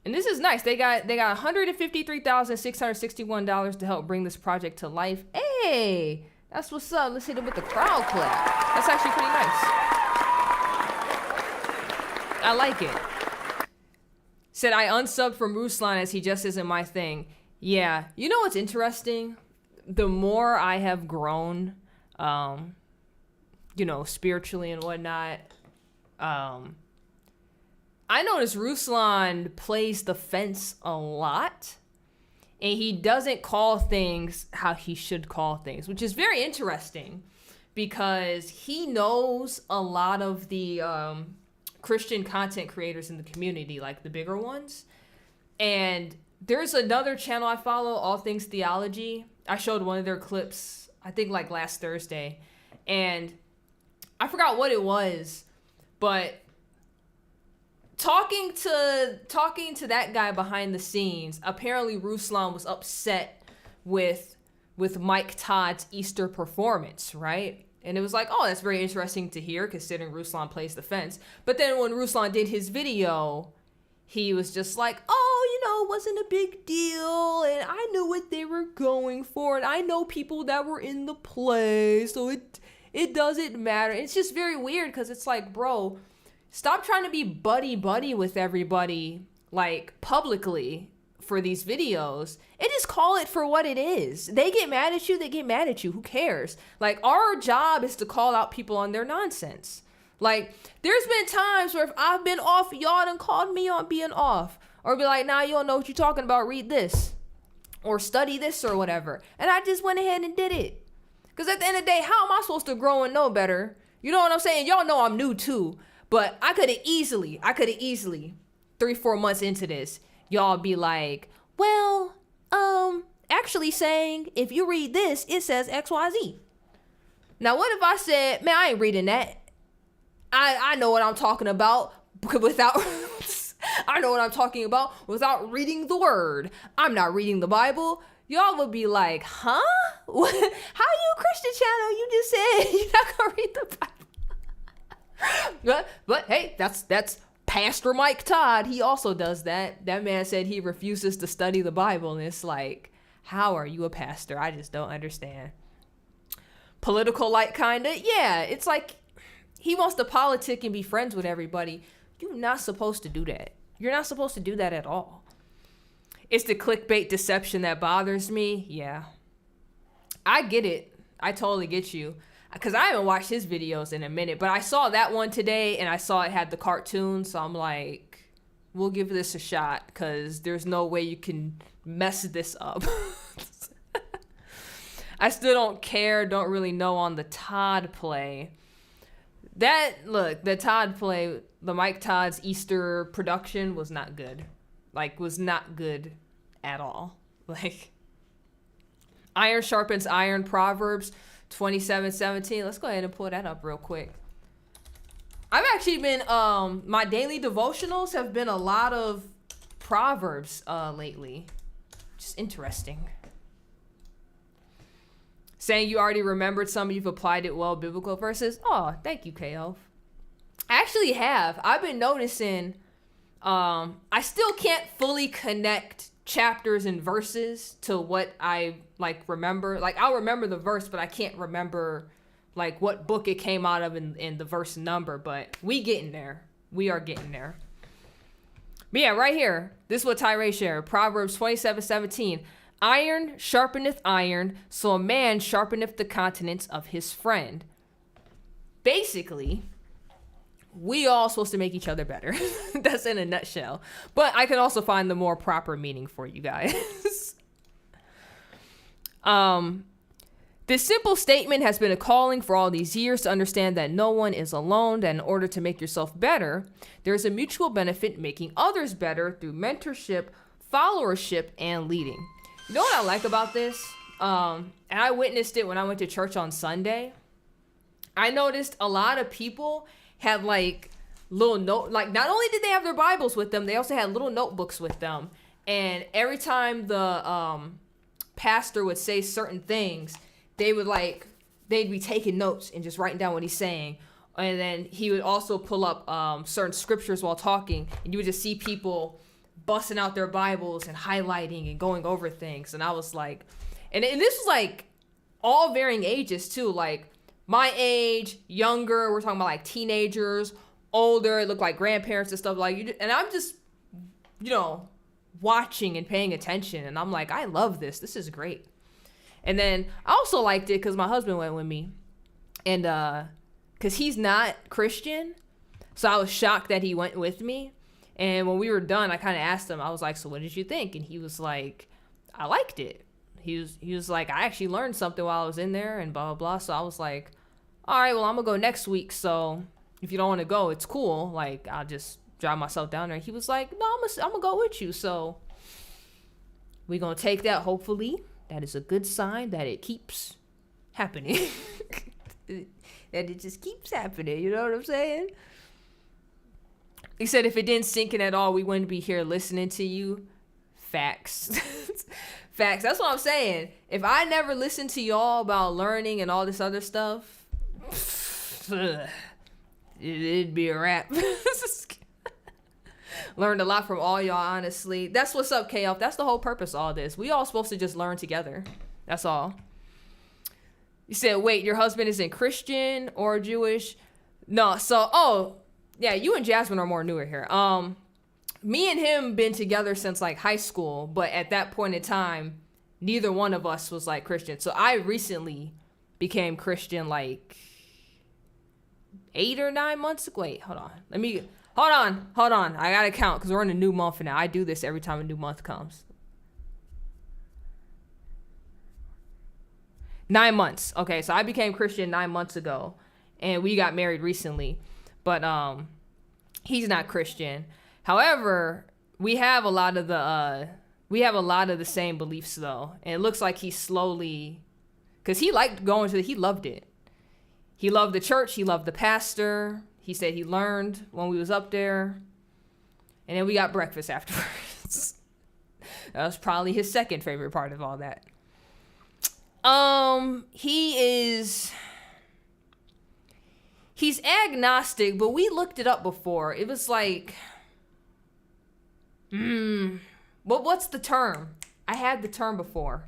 C: And this is nice. They got $153,661 to help bring this project to life. Hey, that's what's up. Let's hit it with the crowd clap. That's actually pretty nice. I like it. Said I unsubbed from Ruslan as he just isn't my thing. Yeah, you know what's interesting? The more I have grown, spiritually and whatnot, I notice Ruslan plays the fence a lot, and he doesn't call things how he should call things, which is very interesting because he knows a lot of the Christian content creators in the community, like the bigger ones. And there's another channel I follow, All Things Theology. I showed one of their clips, I think like last Thursday, and I forgot what it was, but talking to that guy behind the scenes, apparently Ruslan was upset with Mike Todd's Easter performance, right? And it was like, oh, that's very interesting to hear considering Ruslan plays the fence. But then when Ruslan did his video, he was just like, oh, it wasn't a big deal, and I knew what they were going for, and I know people that were in the play, so it doesn't matter. It's just very weird because it's like, bro, stop trying to be buddy with everybody, like, publicly for these videos, and just call it for what it is. They get mad at you, they get mad at you. Who cares? Like, our job is to call out people on their nonsense. Like, there's been times where if I've been off, y'all done called me on being off. Or be like, nah, you don't know what you're talking about, read this. Or study this or whatever. And I just went ahead and did it. Because at the end of the day, how am I supposed to grow and know better? You know what I'm saying? Y'all know I'm new too. But I could have easily, 3-4 months into this, y'all be like, well, actually saying, if you read this, it says XYZ. Now, what if I said, man, I ain't reading that. I know what I'm talking about without... I know what I'm talking about without reading the word. I'm not reading the Bible. Y'all would be like, huh? How are you a Christian channel? You just said you're not gonna read the Bible. But hey, that's Pastor Mike Todd. He also does that. That man said he refuses to study the Bible, and it's like, how are you a pastor? I just don't understand. Political, like, kinda. Yeah, it's like he wants to politic and be friends with everybody. You're not supposed to do that. You're not supposed to do that at all. It's the clickbait deception that bothers me. Yeah. I get it. I totally get you. Because I haven't watched his videos in a minute. But I saw that one today, and I saw it had the cartoon. So I'm like, we'll give this a shot. Because there's no way you can mess this up. I still don't really know on the Todd play. The Todd play, the Mike Todd's Easter production was not good. Like, was not good at all. Like, iron sharpens iron, Proverbs 27:17. Let's go ahead and pull that up real quick. I've actually been, my daily devotionals have been a lot of Proverbs lately. Just interesting. Saying you already remembered some, you've applied it well, biblical verses. Oh, thank you, KO. I actually have. I've been noticing I still can't fully connect chapters and verses to what I remember. Like, I'll remember the verse, but I can't remember like what book it came out of in the verse number. But we getting there. We are getting there. But yeah, right here. This is what Tyree shared. Proverbs 27:17. Iron sharpeneth iron, so a man sharpeneth the countenance of his friend. Basically, we all supposed to make each other better. That's in a nutshell. But I can also find the more proper meaning for you guys. This simple statement has been a calling for all these years to understand that no one is alone, that in order to make yourself better, there is a mutual benefit in making others better through mentorship, followership, and leading. You know what I like about this? And I witnessed it when I went to church on Sunday. I noticed a lot of people had like little not only did they have their Bibles with them, they also had little notebooks with them. And every time the pastor would say certain things, they'd be taking notes and just writing down what he's saying. And then he would also pull up certain scriptures while talking, and you would just see people busting out their Bibles and highlighting and going over things. And I was like, and this was like all varying ages too. Like my age, younger, we're talking about like teenagers, older, it looked like grandparents and stuff like, and I'm just, you know, watching and paying attention. And I'm like, I love this. This is great. And then I also liked it because my husband went with me. And because he's not Christian. So I was shocked that he went with me. And when we were done, I kind of asked him, I was like, so what did you think? And he was like, I liked it. He was like, I actually learned something while I was in there and blah, blah, blah. So I was like, all right, well, I'm going to go next week. So if you don't want to go, it's cool. Like, I'll just drive myself down there. He was like, no, I'm going to go with you. So we're going to take that. Hopefully that is a good sign that it keeps happening. That it just keeps happening. You know what I'm saying? He said if it didn't sink in at all, we wouldn't be here listening to you. Facts. Facts. That's what I'm saying. If I never listened to y'all about learning and all this other stuff, it'd be a wrap. Learned a lot from all y'all, honestly. That's what's up, KF. That's the whole purpose of all this. We all supposed to just learn together. That's all. You said, wait, your husband isn't Christian or Jewish? No, so, yeah, you and Jasmine are more newer here. Me and him been together since like high school, but at that point in time, neither one of us was like Christian. So I recently became Christian like 8 or 9 months ago. Wait, hold on. Hold on. I gotta count because we're in a new month now. I do this every time a new month comes. 9 months. Okay, so I became Christian 9 months ago, and we got married recently. But he's not Christian. However, we have a lot of the same beliefs though, and it looks like he's slowly, because he liked he loved it. He loved the church. He loved the pastor. He said he learned when we was up there, and then we got breakfast afterwards. That was probably his second favorite part of all that. He's agnostic, but we looked it up before. It was like, what's the term? I had the term before.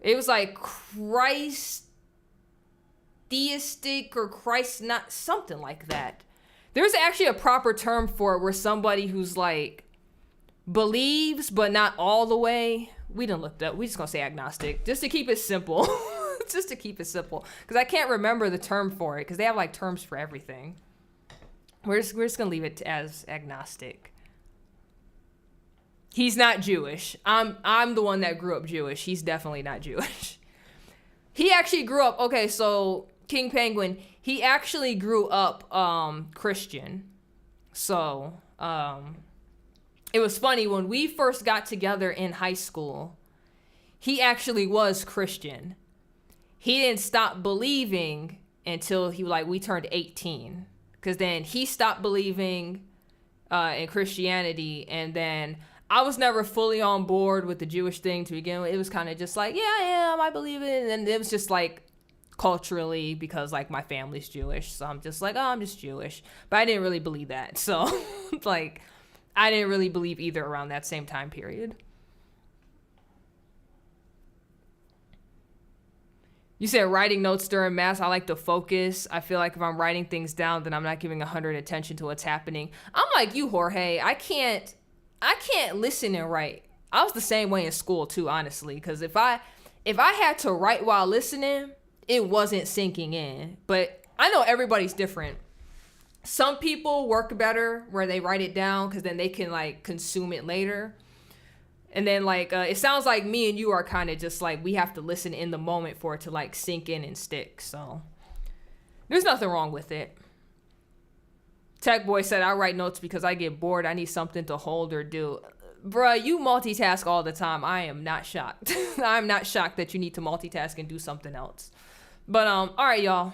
C: It was like Christ theistic or Christ not, something like that. There's actually a proper term for it where somebody who's like believes but not all the way. We didn't look it up. We just gonna say agnostic just to keep it simple. Just to keep it simple, because I can't remember the term for it because they have like terms for everything. We're just gonna leave it as agnostic. He's not Jewish. I'm the one that grew up Jewish. He's definitely not Jewish. He actually grew up, okay, so King Penguin, he actually grew up Christian. So it was funny when we first got together in high school, he actually was Christian. He didn't stop believing until we turned 18, because then he stopped believing in Christianity, and then I was never fully on board with the Jewish thing to begin with. It was kind of just like, yeah, I am, I believe it, and then it was just like culturally, because like my family's Jewish, so I'm just like, oh, I'm just Jewish, but I didn't really believe that. So like I didn't really believe either around that same time period. You said writing notes during mass. I like to focus. I feel like if I'm writing things down, then I'm not giving 100% attention to what's happening. I'm like you, Jorge. I can't listen and write. I was the same way in school too, honestly, because if I had to write while listening, it wasn't sinking in. But I know everybody's different. Some people work better where they write it down because then they can like consume it later. And then like it sounds like me and you are kind of just like we have to listen in the moment for it to like sink in and stick. So there's nothing wrong with it. Tech Boy said, I write notes because I get bored. I need something to hold or do. Bruh, you multitask all the time. I am not shocked. I'm not shocked that you need to multitask and do something else. But all right, y'all.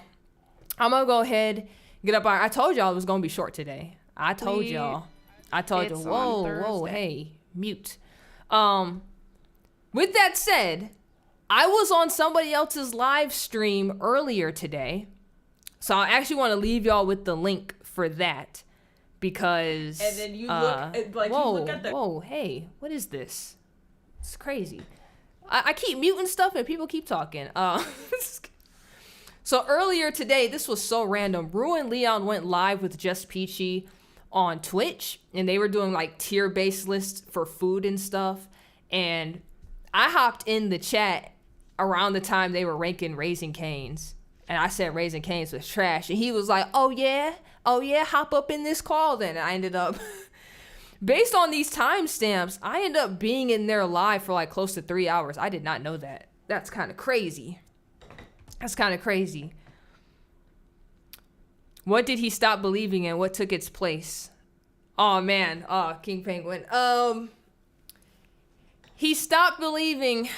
C: I'm gonna go ahead, get up. I told y'all it was gonna be short today. I told y'all. Whoa, hey, mute. With that said, I was on somebody else's live stream earlier today, so I actually want to leave y'all with the link for that, because
M: And then you look, like, you look at the...
C: Whoa, hey, what is this? It's crazy. I keep muting stuff and people keep talking. So earlier today, this was so random. Rue and Leon went live with Just Peachy on Twitch, and they were doing like tier-based lists for food and stuff. And I hopped in the chat around the time they were ranking Raising Cane's, and I said Raising Cane's was trash, and he was like, oh yeah, hop up in this call then. And I ended up, based on these timestamps, I ended up being in there live for like close to 3 hours. I did not know that. That's kind of crazy. What did he stop believing in? What took its place? Oh man, King Penguin. He stopped believing.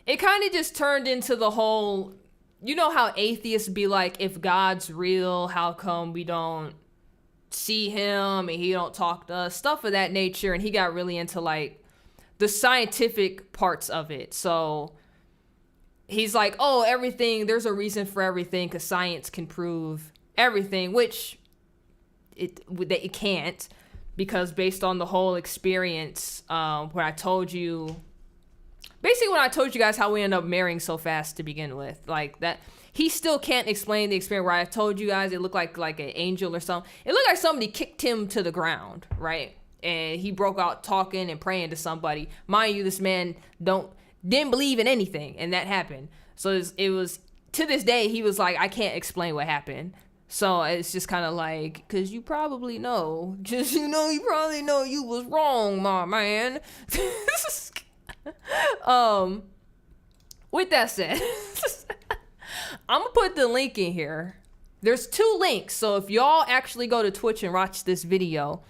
C: It kind of just turned into the whole, you know how atheists be like, if God's real, how come we don't see him and he don't talk to us? Stuff of that nature. And he got really into like the scientific parts of it. So he's like, oh, everything, there's a reason for everything because science can prove everything, which it can't, because based on the whole experience, when I told you guys how we end up marrying so fast to begin with, like that, he still can't explain the experience where I told you guys it looked like an angel or something. It looked like somebody kicked him to the ground, right? And he broke out talking and praying to somebody. Mind you, this man didn't believe in anything, and that happened. So it was to this day, he was like, I can't explain what happened. So it's just kind of like, because you probably know, you probably know you was wrong, my man. With that said, I'm gonna put the link in here. There's 2 links, so if y'all actually go to Twitch and watch this video,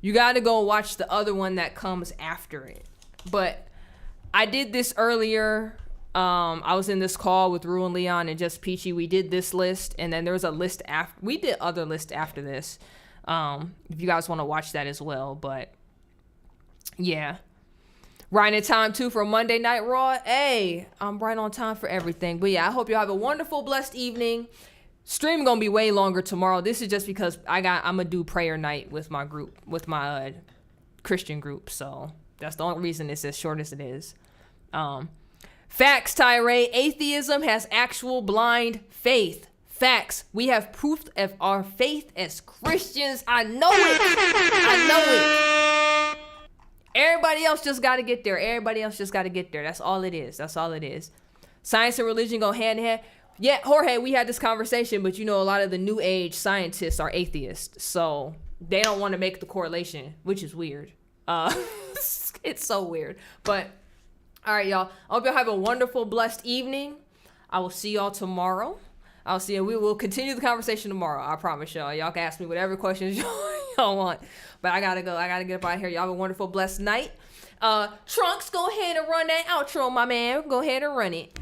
C: you gotta go watch the other one that comes after it. But I did this earlier. I was in this call with Rue and Leon and Just Peachy. We did this list, and then there was a list after. We did other lists after this. If you guys want to watch that as well. But yeah, right in time too for Monday Night Raw. Hey, I'm right on time for everything. But yeah, I hope y'all have a wonderful, blessed evening. Stream gonna be way longer tomorrow. This is just because I'm gonna do prayer night with my group, with my Christian group. So that's the only reason it's as short as it is. Facts, Tyree. Atheism has actual blind faith. Facts. We have proof of our faith as Christians. I know it. Everybody else just got to get there. That's all it is. Science and religion go hand in hand. Yeah, Jorge, we had this conversation, but you know, a lot of the new age scientists are atheists. So they don't want to make the correlation, which is weird. It's so weird. But all right, y'all. I hope y'all have a wonderful, blessed evening. I will see y'all tomorrow. We will continue the conversation tomorrow. I promise y'all. Y'all can ask me whatever questions y'all want. But I gotta go. I gotta get up out of here. Y'all have a wonderful, blessed night. Trunks, go ahead and run that outro, my man. Go ahead and run it.